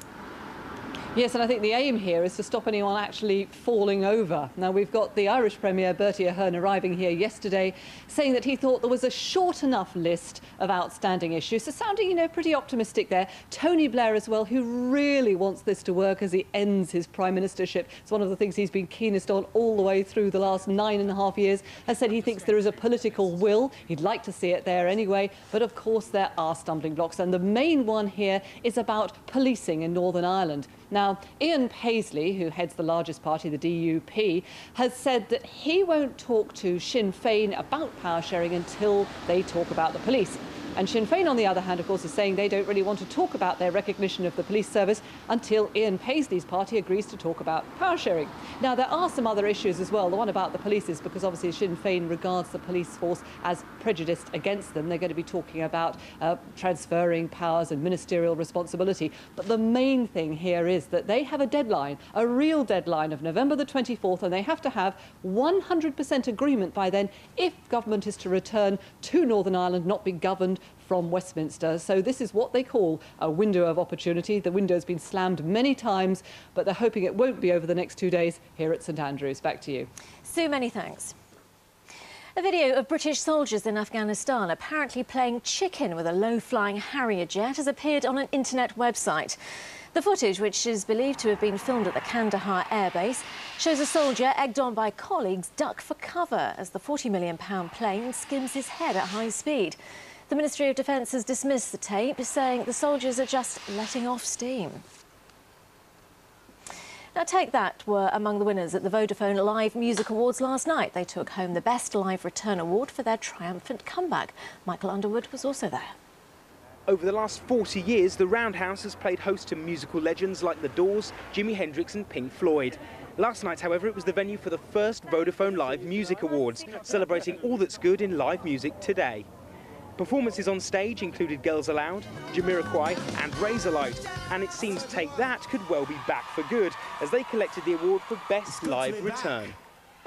Yes, and I think the aim here is to stop anyone actually falling over. Now, we've got the Irish Premier, Bertie Ahern, arriving here yesterday, saying that he thought there was a short enough list of outstanding issues. So sounding, you know, pretty optimistic there. Tony Blair as well, who really wants this to work as he ends his prime ministership. It's one of the things he's been keenest on all the way through the last 9.5 years, has said he thinks there is a political will. He'd like to see it there anyway, but of course there are stumbling blocks, and the main one here is about policing in Northern Ireland. Now, Ian Paisley, who heads the largest party, the DUP, has said that he won't talk to Sinn Féin about power sharing until they talk about the police. And Sinn Féin, on the other hand, of course, is saying they don't really want to talk about their recognition of the police service until Ian Paisley's party agrees to talk about power sharing. Now, there are some other issues as well. The one about the police is because obviously Sinn Féin regards the police force as prejudiced against them. They're going to be talking about transferring powers and ministerial responsibility. But the main thing here is that they have a deadline, a real deadline of November the 24th, and they have to have 100% agreement by then if government is to return to Northern Ireland, not be governed from Westminster. So this is what they call a window of opportunity. The window's been slammed many times, but they're hoping it won't be over the next 2 days here at St Andrews. Back to you. Sue, many thanks. A video of British soldiers in Afghanistan apparently playing chicken with a low-flying Harrier jet has appeared on an internet website. The footage, which is believed to have been filmed at the Kandahar airbase, shows a soldier, egged on by colleagues, duck for cover as the £40 million plane skims his head at high speed. The Ministry of Defence has dismissed the tape, saying the soldiers are just letting off steam. Now, Take That were among the winners at the Vodafone Live Music Awards last night. They took home the Best Live Return Award for their triumphant comeback. Michael Underwood was also there. Over the last 40 years, the Roundhouse has played host to musical legends like The Doors, Jimi Hendrix and Pink Floyd. Last night, however, it was the venue for the first Vodafone Live Music Awards, celebrating all that's good in live music today. Performances on stage included Girls Aloud, Jamiroquai and Razorlight, and it seems Take That could well be back for good, as they collected the award for Best Live Return.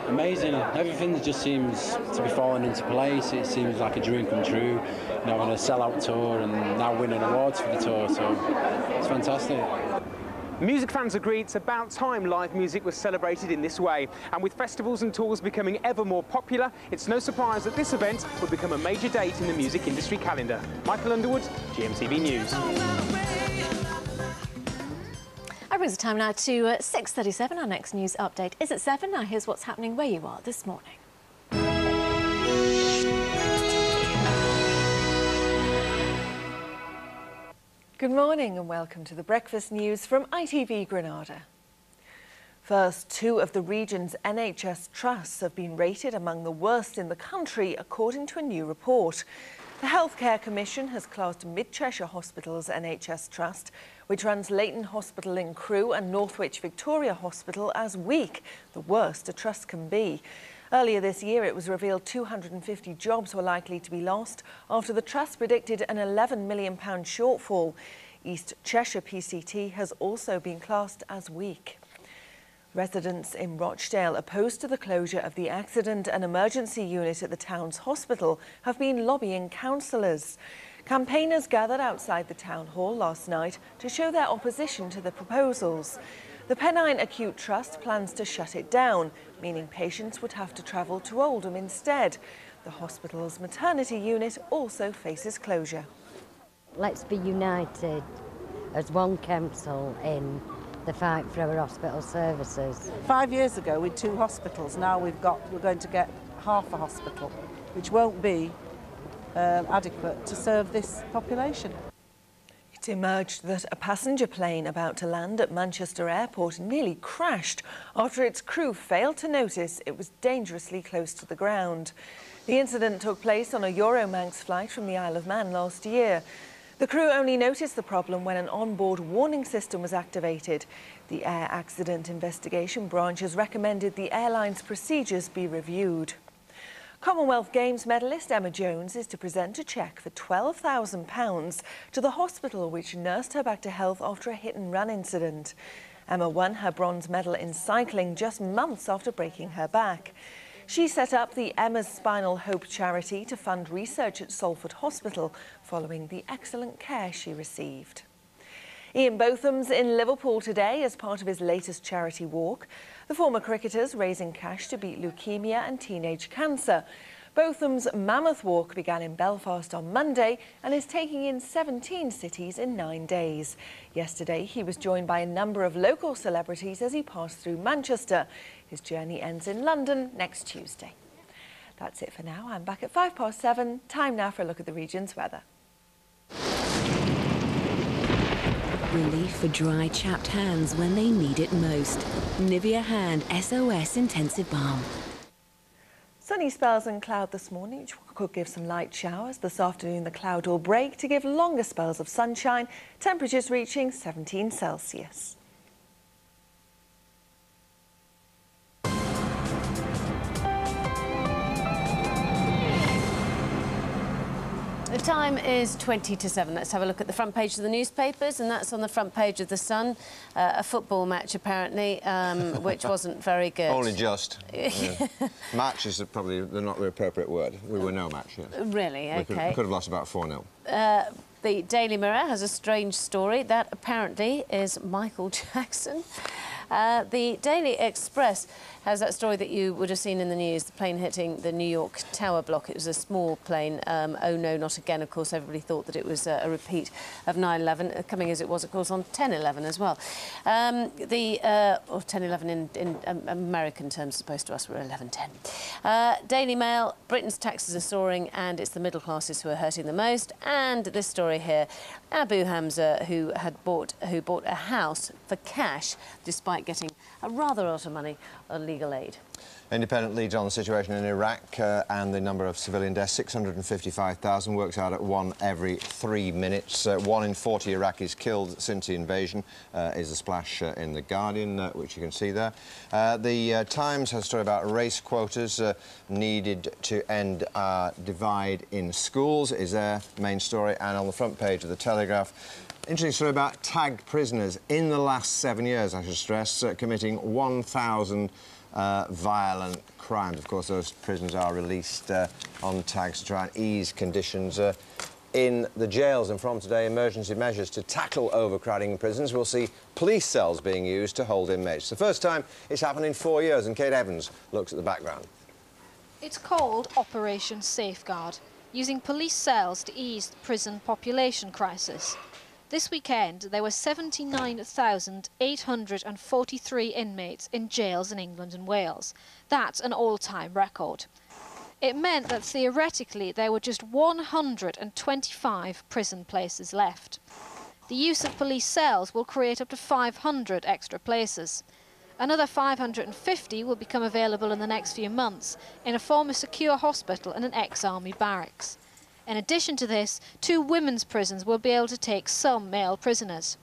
Amazing. Everything just seems to be falling into place. It seems like a dream come true, you know, on a sellout tour and now winning awards for the tour, so it's fantastic. Music fans agree it's about time live music was celebrated in this way. And with festivals and tours becoming ever more popular, it's no surprise that this event would become a major date in the music industry calendar. Michael Underwood, GMTV News. That brings the time now to 6:37. Our next news update is at 7. Now here's what's happening where you are this morning. Good morning and welcome to the Breakfast News from ITV Granada. First, 2 of the region's NHS trusts have been rated among the worst in the country, according to a new report. The Healthcare Commission has classed Mid Cheshire Hospital's NHS Trust, which runs Leighton Hospital in Crewe and Northwich Victoria Hospital, as weak, the worst a trust can be. Earlier this year, it was revealed 250 jobs were likely to be lost after the Trust predicted an £11 million shortfall. East Cheshire PCT has also been classed as weak. Residents in Rochdale, opposed to the closure of the Accident and Emergency Unit at the town's hospital, have been lobbying councillors. Campaigners gathered outside the town hall last night to show their opposition to the proposals. The Pennine Acute Trust plans to shut it down, meaning patients would have to travel to Oldham instead. The hospital's maternity unit also faces closure. Let's be united as one council in the fight for our hospital services. 5 years ago with 2 hospitals, now we're going to get half a hospital, which won't be adequate to serve this population. It emerged that a passenger plane about to land at Manchester Airport nearly crashed after its crew failed to notice it was dangerously close to the ground. The incident took place on a Euromanx flight from the Isle of Man last year. The crew only noticed the problem when an onboard warning system was activated. The Air Accident Investigation Branch has recommended the airline's procedures be reviewed. Commonwealth Games medalist Emma Jones is to present a cheque for £12,000 to the hospital which nursed her back to health after a hit-and-run incident. Emma won her bronze medal in cycling just months after breaking her back. She set up the Emma's Spinal Hope charity to fund research at Salford Hospital following the excellent care she received. Ian Botham's in Liverpool today as part of his latest charity walk. The former cricketer's raising cash to beat leukemia and teenage cancer. Botham's Mammoth Walk began in Belfast on Monday and is taking in 17 cities in 9 days. Yesterday, he was joined by a number of local celebrities as he passed through Manchester. His journey ends in London next Tuesday. That's it for now. I'm back at 7:05. Time now for a look at the region's weather. Relief for dry, chapped hands when they need it most. Nivea Hand SOS Intensive Balm. Sunny spells and cloud this morning, which could give some light showers. This afternoon, the cloud will break to give longer spells of sunshine, temperatures reaching 17 Celsius. The time is 20 to 7. Let's have a look at the front page of the newspapers, and that's on the front page of The Sun. A football match, apparently, which wasn't very good. Only just. Yeah. Match is probably not the appropriate word. We were no match, yes. Really? OK. We could have lost about 4-0. The Daily Mirror has a strange story. That, apparently, is Michael Jackson. The Daily Express has that story that you would have seen in the news, the plane hitting the New York Tower block. It was a small plane. Oh, no, not again. Of course, everybody thought that it was a repeat of 9/11, coming as it was, of course, on 10/11 as well. Or 10/11 in American terms, as opposed to us, we're 11/10. Daily Mail, Britain's taxes are soaring and it's the middle classes who are hurting the most. And this story here, Abu Hamza, who bought a house for cash despite getting a rather lot of money on legal aid. Independent leads on the situation in Iraq and the number of civilian deaths. 655,000, works out at 1 every 3 minutes. 1 in 40 Iraqis killed since the invasion is a splash in The Guardian, which you can see there. The Times has a story about race quotas needed to end divide in schools, is their main story. And on the front page of The Telegraph, interesting story about tagged prisoners in the last 7 years, I should stress, committing 1,000 violent crimes. Of course, those prisoners are released on tags to try and ease conditions in the jails. And from today, emergency measures to tackle overcrowding in prisons. We'll see police cells being used to hold inmates. The first time it's happened in 4 years, and Kate Evans looks at the background. It's called Operation Safeguard, using police cells to ease the prison population crisis. This weekend, there were 79,843 inmates in jails in England and Wales. That's an all-time record. It meant that theoretically there were just 125 prison places left. The use of police cells will create up to 500 extra places. Another 550 will become available in the next few months in a former secure hospital and an ex-army barracks. In addition to this, 2 women's prisons will be able to take some male prisoners.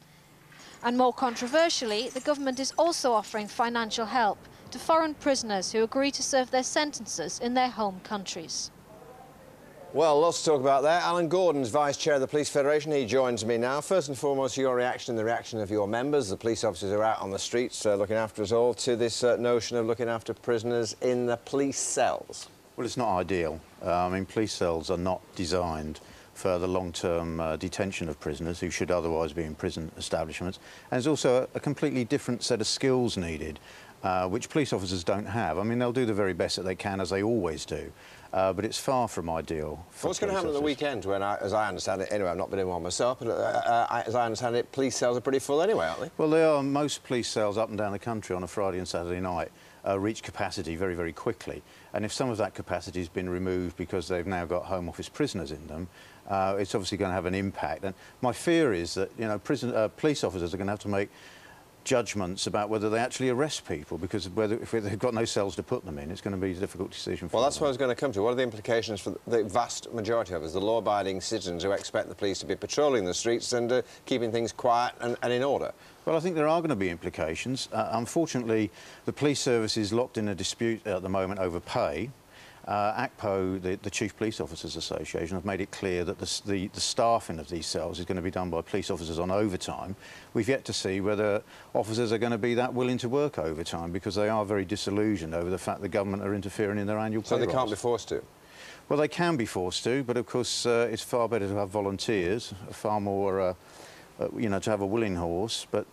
And more controversially, the government is also offering financial help to foreign prisoners who agree to serve their sentences in their home countries. Well, lots to talk about there. Alan Gordon's Vice Chair of the Police Federation. He joins me now. First and foremost, your reaction and the reaction of your members, the police officers who are out on the streets looking after us all, to this notion of looking after prisoners in the police cells. Well, it's not ideal. I mean, police cells are not designed for the long-term detention of prisoners who should otherwise be in prison establishments. And there's also a completely different set of skills needed, which police officers don't have. I mean, they'll do the very best that they can, as they always do, but it's far from ideal. What's going to happen at the weekend when, as I understand it, anyway, I've not been in one myself, but as I understand it, police cells are pretty full anyway, aren't they? Well, they are. Most police cells up and down the country on a Friday and Saturday night reach capacity very, very quickly. And if some of that capacity has been removed because they've now got Home Office prisoners in them, it's obviously going to have an impact. And my fear is that, you know, police officers are going to have to make judgments about whether they actually arrest people, because if they've got no cells to put them in, it's going to be a difficult decision for them. Well, that's what I was going to come to. What are the implications for the vast majority of us, the law-abiding citizens who expect the police to be patrolling the streets and keeping things quiet and in order? Well, I think there are going to be implications. Unfortunately, the police service is locked in a dispute at the moment over pay. ACPO, the Chief Police Officers Association, have made it clear that the staffing of these cells is going to be done by police officers on overtime. We've yet to see whether officers are going to be that willing to work overtime, because they are very disillusioned over the fact the government are interfering in their annual pay So they rise. can't be forced to? Well, they can be forced to, but of course it's far better to have volunteers, far more you know, to have a willing horse, but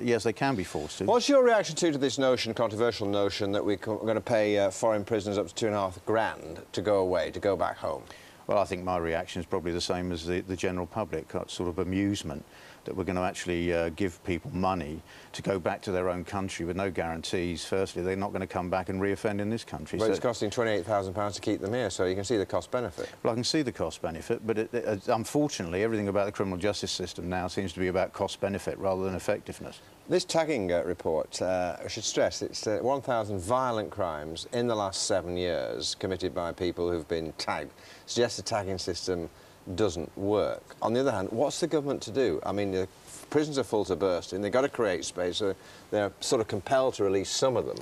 yes, they can be forced to. What's your reaction to this notion, controversial notion, that we're going to pay foreign prisoners up to £2.5 grand to go away, to go back home? Well, I think my reaction is probably the same as the general public, sort of amusement that we're going to actually give people money to go back to their own country with no guarantees. Firstly, they're not going to come back and reoffend in this country. But so it's costing £28,000 to keep them here, so you can see the cost-benefit. Well, I can see the cost-benefit, but unfortunately, everything about the criminal justice system now seems to be about cost-benefit rather than effectiveness. This tagging report, I should stress, it's 1,000 violent crimes in the last 7 years committed by people who've been tagged. Suggests the tagging system doesn't work. On the other hand, what's the government to do? I mean, the prisons are full to bursting. They've got to create space, so they're sort of compelled to release some of them.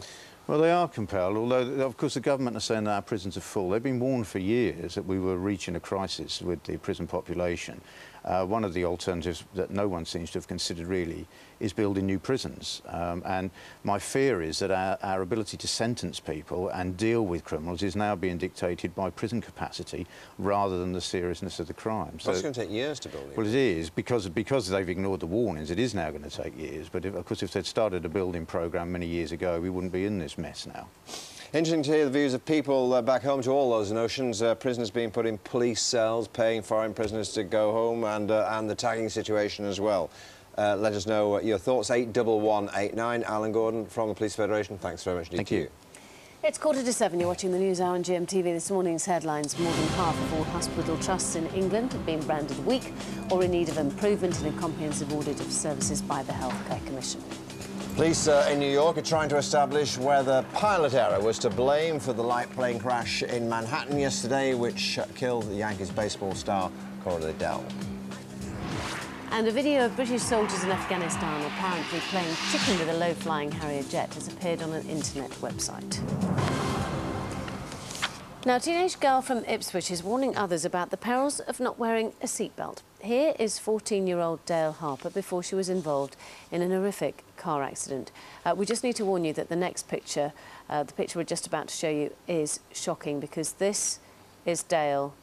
Well, they are compelled, although, of course, the government are saying that our prisons are full. They've been warned for years that we were reaching a crisis with the prison population. One of the alternatives that no one seems to have considered really is building new prisons. And my fear is that our ability to sentence people and deal with criminals is now being dictated by prison capacity rather than the seriousness of the crime. So it's going to take years to build. Well, it is, because they've ignored the warnings. It is now going to take years. But, of course, if they'd started a building programme many years ago, we wouldn't be in this mess now. Interesting to hear the views of people back home to all those notions. Prisoners being put in police cells, paying foreign prisoners to go home, and the tagging situation as well. Let us know your thoughts. 81189. Alan Gordon from the Police Federation. Thanks very much indeed. Thank you. It's 6:45. You're watching the News Hour on GMTV. This morning's headlines: more than half of all hospital trusts in England have been branded weak or in need of improvement in a comprehensive audit of services by the Healthcare Commission. Police in New York are trying to establish whether pilot error was to blame for the light plane crash in Manhattan yesterday, which killed the Yankees baseball star Corey Liddell. And a video of British soldiers in Afghanistan apparently playing chicken with a low-flying Harrier jet has appeared on an internet website. Now, a teenage girl from Ipswich is warning others about the perils of not wearing a seatbelt. Here is 14-year-old Dale Harper before she was involved in an horrific car accident. We just need to warn you that the next picture, the picture we're just about to show you, is shocking because this is Dale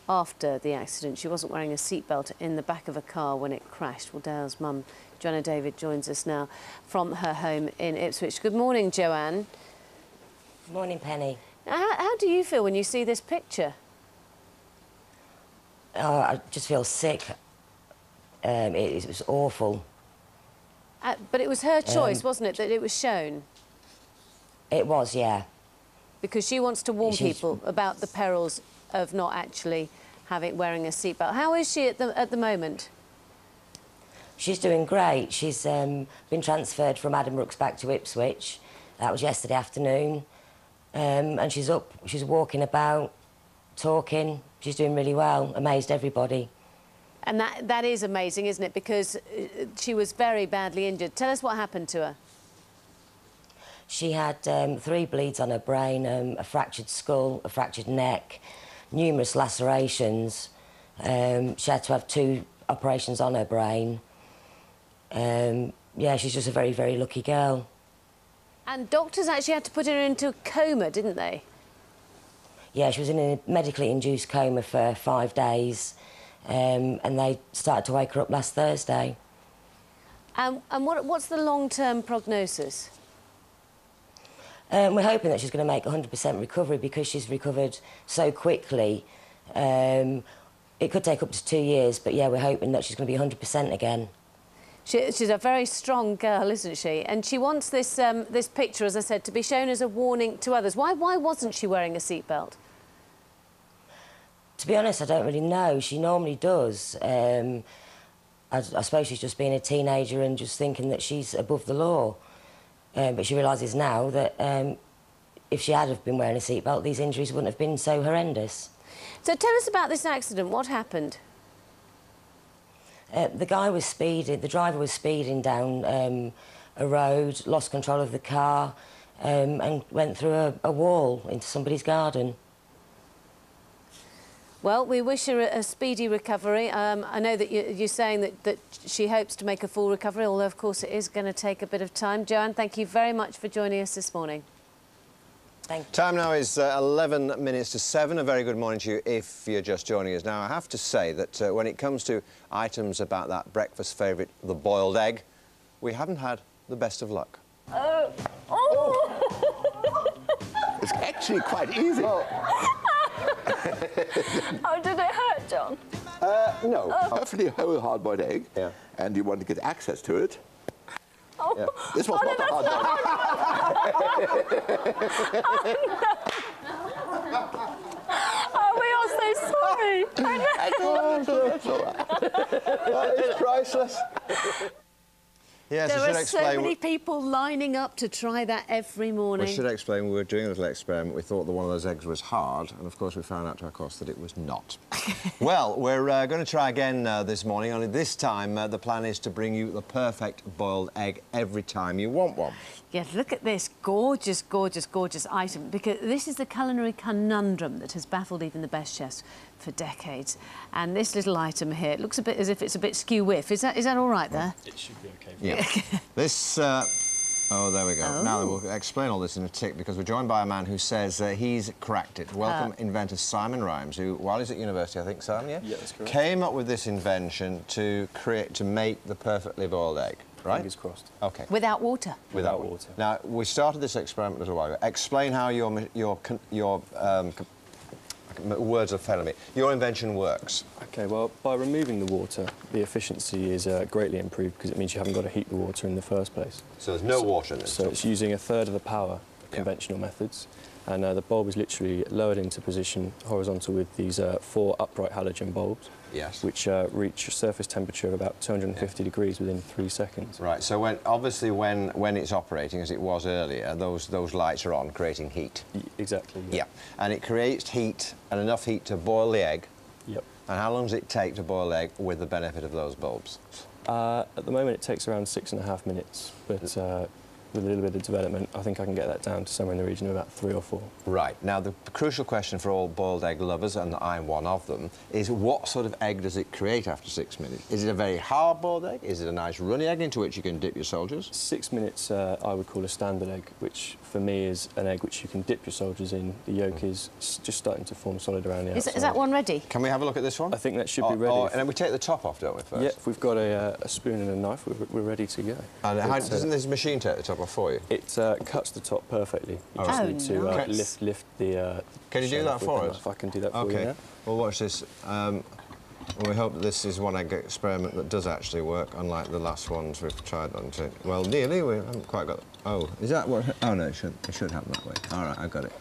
after the accident. She wasn't wearing a seatbelt in the back of a car when it crashed. Well, Dale's mum, Joanna David, joins us now from her home in Ipswich. Good morning, Joanne. Good morning, Penny. How do you feel when you see this picture? Oh, I just feel sick. It was awful. But it was her choice, wasn't it, that it was shown? It was, yeah. Because she wants to warn people about the perils of not actually wearing a seatbelt. How is she at the moment? She's doing great. She's been transferred from Addenbrooke's back to Ipswich. That was yesterday afternoon. And she's up, she's walking about, talking. She's doing really well, amazed everybody. And that is amazing, isn't it? Because she was very badly injured. Tell us what happened to her. She had 3 bleeds on her brain, a fractured skull, a fractured neck, numerous lacerations. She had to have 2 operations on her brain. Yeah, she's just a very, very lucky girl. And doctors actually had to put her into a coma, didn't they? Yeah, she was in a medically induced coma for 5 days, and they started to wake her up last Thursday. And what's the long-term prognosis? We're hoping that she's going to make 100% recovery because she's recovered so quickly. It could take up to 2 years, but yeah, we're hoping that she's going to be 100% again. She's a very strong girl, isn't she? And she wants this this picture, as I said, to be shown as a warning to others. Why wasn't she wearing a seatbelt? To be honest, I don't really know. She normally does. I suppose she's just being a teenager and just thinking that she's above the law. But she realises now that if she had have been wearing a seatbelt, these injuries wouldn't have been so horrendous. So tell us about this accident. What happened? The driver was speeding down a road, lost control of the car, and went through a wall into somebody's garden. Well, we wish her a speedy recovery. I know that you're saying that she hopes to make a full recovery, although, of course, it is going to take a bit of time. Joanne, thank you very much for joining us this morning. Thank you. Time now is 11 minutes to 7. A very good morning to you if you're just joining us. Now, I have to say that when it comes to items about that breakfast favourite, the boiled egg, we haven't had the best of luck. It's actually quite easy. Oh, did it hurt, John? No, perfectly whole hard-boiled egg, and you want to get access to it. Oh, Yeah. This was not a hard-boiled Oh, we are so sorry. That's all right. That is priceless. Yes, there I should are explain. so many people lining up to try that every morning. We should explain we were doing a little experiment. We thought that one of those eggs was hard, and of course we found out to our cost that it was not. Well, we're going to try again this morning, only this time the plan is to bring you the perfect boiled egg every time you want one. Yes, look at this gorgeous, gorgeous, gorgeous item, because this is the culinary conundrum that has baffled even the best chefs for decades. And this little item here, it looks a bit as if it's a bit skew-whiff. Is that all right there? It should be OK. Yeah. This... Oh, there we go. Oh. Now we'll explain all this in a tick, because we're joined by a man who says he's cracked it. Welcome, inventor Simon Rhymes, who, while he's at university, I think, Simon, yeah? Yeah, that's correct. Came up with this invention to make the perfectly boiled egg, right? Fingers crossed. OK. Without water? Without water. Now, we started this experiment a little while ago. Explain how your words are failing me. Your invention works. OK, well, by removing the water, the efficiency is greatly improved, because it means you haven't got to heat the water in the first place. So there's no water in this? So it's using a third of the power of conventional methods. And the bulb is literally lowered into position horizontal with these 4 upright halogen bulbs. Yes. Which reach a surface temperature of about 250 degrees within 3 seconds. Right, so obviously when it's operating, as it was earlier, those lights are on, creating heat. Exactly. Yeah. And it creates heat, and enough heat to boil the egg. Yep. And how long does it take to boil the egg with the benefit of those bulbs? At the moment, it takes around 6.5 minutes, but with a little bit of development, I think I can get that down to somewhere in the region of about 3 or 4. Right. Now, the crucial question for all boiled egg lovers, and I'm one of them, is what sort of egg does it create after 6 minutes? Is it a very hard-boiled egg? Is it a nice runny egg into which you can dip your soldiers? 6 minutes, I would call a standard egg, which for me is an egg which you can dip your soldiers in. The yolk is just starting to form solid around the outside. Is that one ready? Can we have a look at this one? I think that should be ready. And then we take the top off, don't we, first? Yeah, if we've got a spoon and a knife, we're ready to go. And doesn't this machine take the top off for you? It cuts the top perfectly. You just need to lift the... Can you do that for us? I can do that for you now. Well, watch this. We hope that this is one egg experiment that does actually work, unlike the last ones we've tried on. Well, nearly. We haven't quite got... Oh, is that what... Oh, no, it should happen that way. All right, I got it.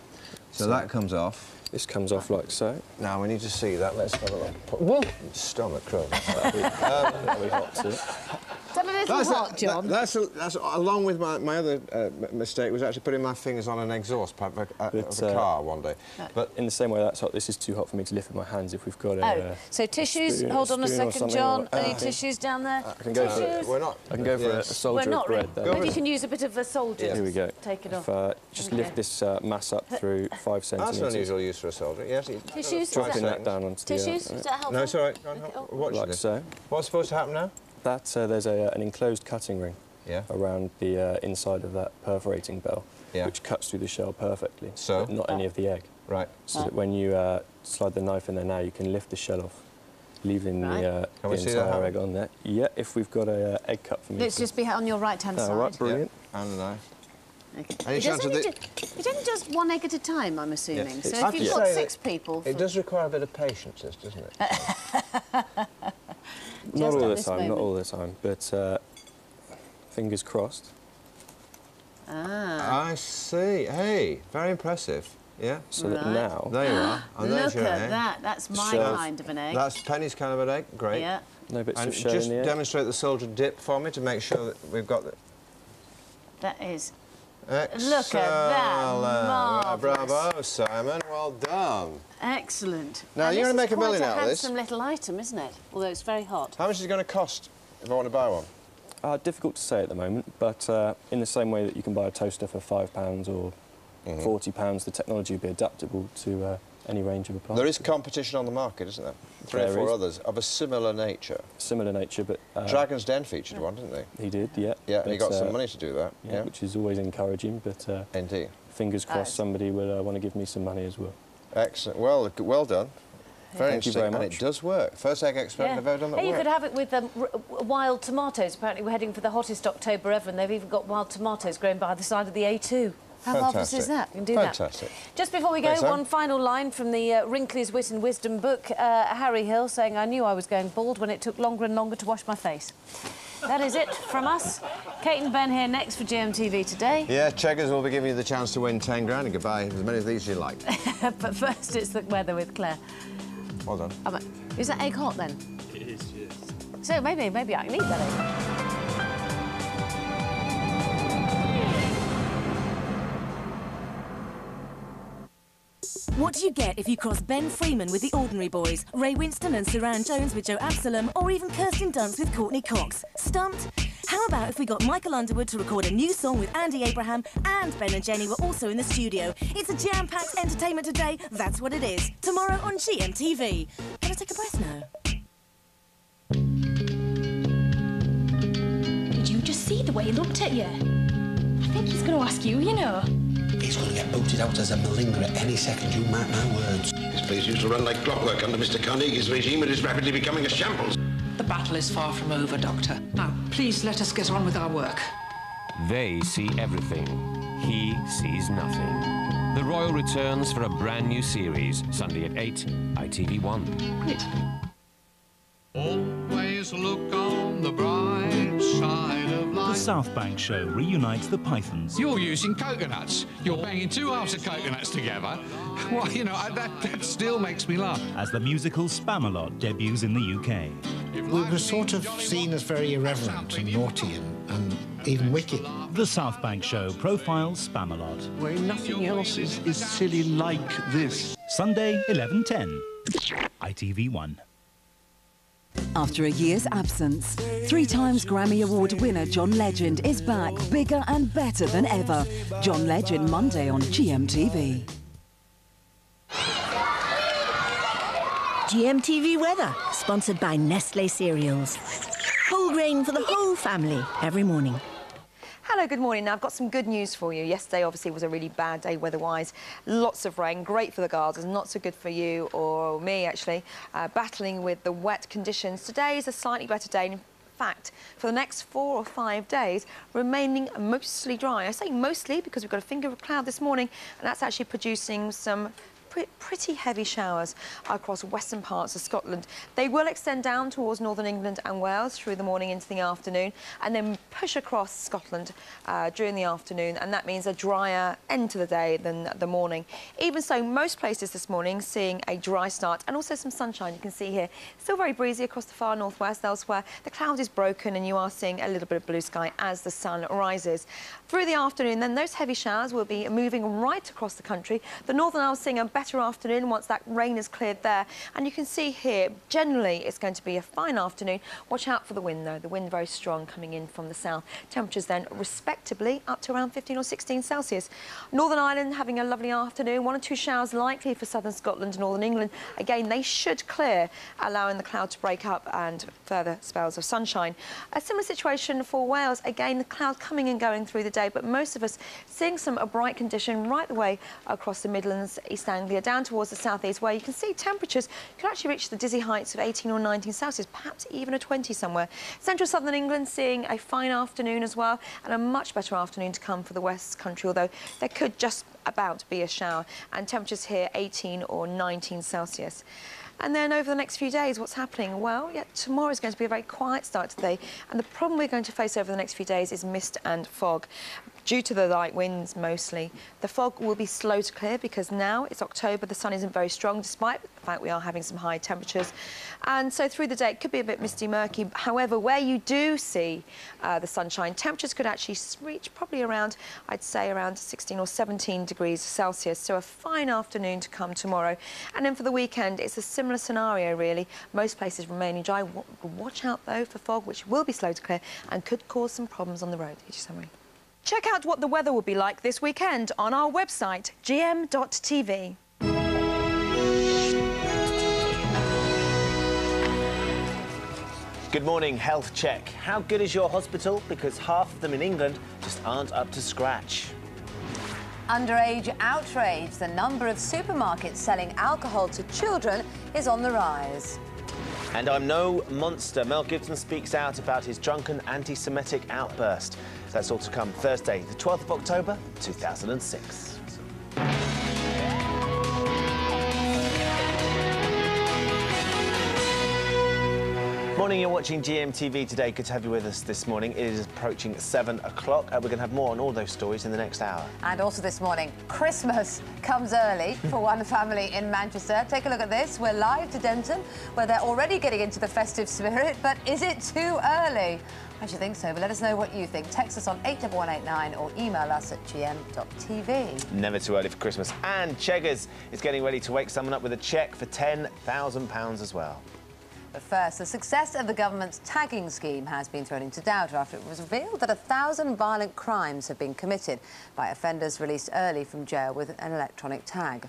So that comes off. This comes off like so. Now, we need to see that. Let's have a look. Whoa! Stomach crumbs. Very hot too. Is that a little hot, John? That's along with my other mistake was actually putting my fingers on an exhaust pipe of a car one day. But in the same way that's hot, this is too hot for me to lift with my hands if we've got a... so tissues, hold on a second, John. Any tissues down there? I can go for a soldier of bread. Maybe you can use a bit of a soldier. Here we go. Take it off. Just lift this mass up through 5 centimetres. That's an unusual use for a soldier. Yes. Tissues? Dropping that down onto the... Tissues? Is that helpful? No, it's all right. Go on, watch like this. so. What's supposed to happen now? There's an enclosed cutting ring around the inside of that perforating bell, which cuts through the shell perfectly, but not any of the egg. Right. So that when you slide the knife in there now, you can lift the shell off, leaving the entire egg on there. Yeah, if we've got a egg cut for me. Let's just be on your right-hand side. All right, brilliant. And a knife. Okay. It only does one egg at a time, I'm assuming. Yes. So if you've got 6 people... It does require a bit of patience, doesn't it? Not all the time, but fingers crossed. I see. Hey, very impressive. Yeah. So that now... There you are. And look at that. That's my kind of an egg. That's Penny's kind of an egg. Great. Yeah. No bits of shell just in the egg. demonstrate the soldier dip for me to make sure that we've got the... That is... Excellent. Look at that. Marvellous. Bravo, Simon. Well done. Excellent. Now, you're going to make a million out of this. It's quite a handsome little item, isn't it? Although it's very hot. How much is it going to cost if I want to buy one? Difficult to say at the moment, but in the same way that you can buy a toaster for £5 or £40, the technology will be adaptable to any range of appliances. There is competition on the market, isn't there? 3 or 4 others of a similar nature. Similar nature, but... Dragon's Den featured one, didn't they? He did, yeah. Yeah, and he got some money to do that. Yeah, which is always encouraging, but... Indeed. fingers crossed somebody will want to give me some money as well. Excellent. Well done. Very Thank you interesting, very much. and it does work. First egg experiment I've ever done that Hey, you worked. could have it with wild tomatoes. Apparently we're heading for the hottest October ever, and they've even got wild tomatoes growing by the side of the A2. How marvellous is that? You can do Fantastic. that. Just before we go, Thanks, Sam. one final line from the Wrinkly's Wit and Wisdom book. Harry Hill saying, I knew I was going bald when it took longer and longer to wash my face. That is it from us. Kate and Ben here next for GMTV Today. Yeah, Cheggers will be giving you the chance to win 10 grand and goodbye as many of these as you like. But first, it's the weather with Claire. Well done. Is that egg hot, then? It is, yes. So maybe I can eat that egg. What do you get if you cross Ben Freeman with the Ordinary Boys, Ray Winston and Saran Jones with Joe Absalom, or even Kirsten Dunst with Courtney Cox? Stumped? How about if we got Michael Underwood to record a new song with Andy Abraham and Ben and Jenny were also in the studio? It's a jam-packed entertainment today, that's what it is. Tomorrow on GMTV. Can I take a breath now? Did you just see the way he looked at you? I think he's going to ask you, you know. He's going to get booted out as a malingerer any second, you mark my words. This place used to run like clockwork under Mr. Carnegie's regime. It is rapidly becoming a shambles. The battle is far from over, Doctor. Now, please let us get on with our work. They see everything. He sees nothing. The Royal returns for a brand new series, Sunday at 8, ITV1. Great. Always look on the bright side of life. The South Bank Show reunites the Pythons. You're using coconuts. You're banging two halves of coconuts together. Well, you know, that still makes me laugh. As the musical Spamalot debuts in the UK. We were sort of seen as very irreverent and naughty and even wicked. The South Bank Show profiles Spamalot. Where nothing else is silly like this. Sunday, 11:10. ITV1. After a year's absence, 3 times Grammy Award winner John Legend is back, bigger and better than ever. John Legend, Monday on GMTV. GMTV weather, sponsored by Nestlé Cereals. Whole grain for the whole family, every morning. Hello, good morning. Now, I've got some good news for you. Yesterday, obviously, was a really bad day weather-wise. Lots of rain, great for the gardens, not so good for you or me, actually, battling with the wet conditions. Today is a slightly better day. In fact, for the next 4 or 5 days, remaining mostly dry. I say mostly because we've got a finger of cloud this morning, and that's actually producing some pretty heavy showers across western parts of Scotland. They will extend down towards northern England and Wales through the morning into the afternoon and then push across Scotland during the afternoon, and that means a drier end to the day than the morning. Even so, most places this morning seeing a dry start and also some sunshine. You can see here, still very breezy across the far northwest. Elsewhere, the cloud is broken and you are seeing a little bit of blue sky as the sun rises. Through the afternoon, then, those heavy showers will be moving right across the country. The Northern Isles seeing a better afternoon once that rain is cleared there. And you can see here, generally, it's going to be a fine afternoon. Watch out for the wind, though. The wind very strong coming in from the south. Temperatures then, respectively, up to around 15 or 16 Celsius. Northern Ireland having a lovely afternoon. 1 or 2 showers likely for southern Scotland and northern England. Again, they should clear, allowing the cloud to break up and further spells of sunshine. A similar situation for Wales. Again, the cloud coming and going through the day, but most of us seeing some bright condition right the way across the Midlands, East Anglia, down towards the southeast, where you can see temperatures could actually reach the dizzy heights of 18 or 19 Celsius, perhaps even a 20 somewhere. Central southern England seeing a fine afternoon as well, and a much better afternoon to come for the West Country, although there could just about be a shower, and temperatures here 18 or 19 Celsius. And then over the next few days, what's happening? Well, yeah, tomorrow is going to be a very quiet start to the day, and the problem we're going to face over the next few days is mist and fog. Due to the light winds mostly, the fog will be slow to clear because now it's October, the sun isn't very strong despite the fact we are having some high temperatures. And so through the day it could be a bit misty, murky. However, where you do see the sunshine, temperatures could actually reach probably around, I'd say around 16 or 17 degrees Celsius. So a fine afternoon to come tomorrow. And then for the weekend, it's a similar scenario really. Most places remaining dry. Watch out though for fog, which will be slow to clear and could cause some problems on the road. Here's your summary. Check out what the weather will be like this weekend on our website, gm.tv. Good morning, Health Check. How good is your hospital? Because half of them in England just aren't up to scratch. Underage outrage. The number of supermarkets selling alcohol to children is on the rise. And I'm no monster. Mel Gibson speaks out about his drunken anti-Semitic outburst. That's all to come Thursday, the 12th of October, 2006. Morning, you're watching GMTV today. Good to have you with us this morning. It is approaching 7 o'clock. We're going to have more on all those stories in the next hour. And also this morning, Christmas comes early for one family in Manchester. Take a look at this. We're live to Denton, where they're already getting into the festive spirit. But is it too early? I should think so, but let us know what you think. Text us on 81189 or email us at gm.tv. Never too early for Christmas. And Cheggers is getting ready to wake someone up with a cheque for £10,000 as well. But first, the success of the government's tagging scheme has been thrown into doubt after it was revealed that 1,000 violent crimes have been committed by offenders released early from jail with an electronic tag.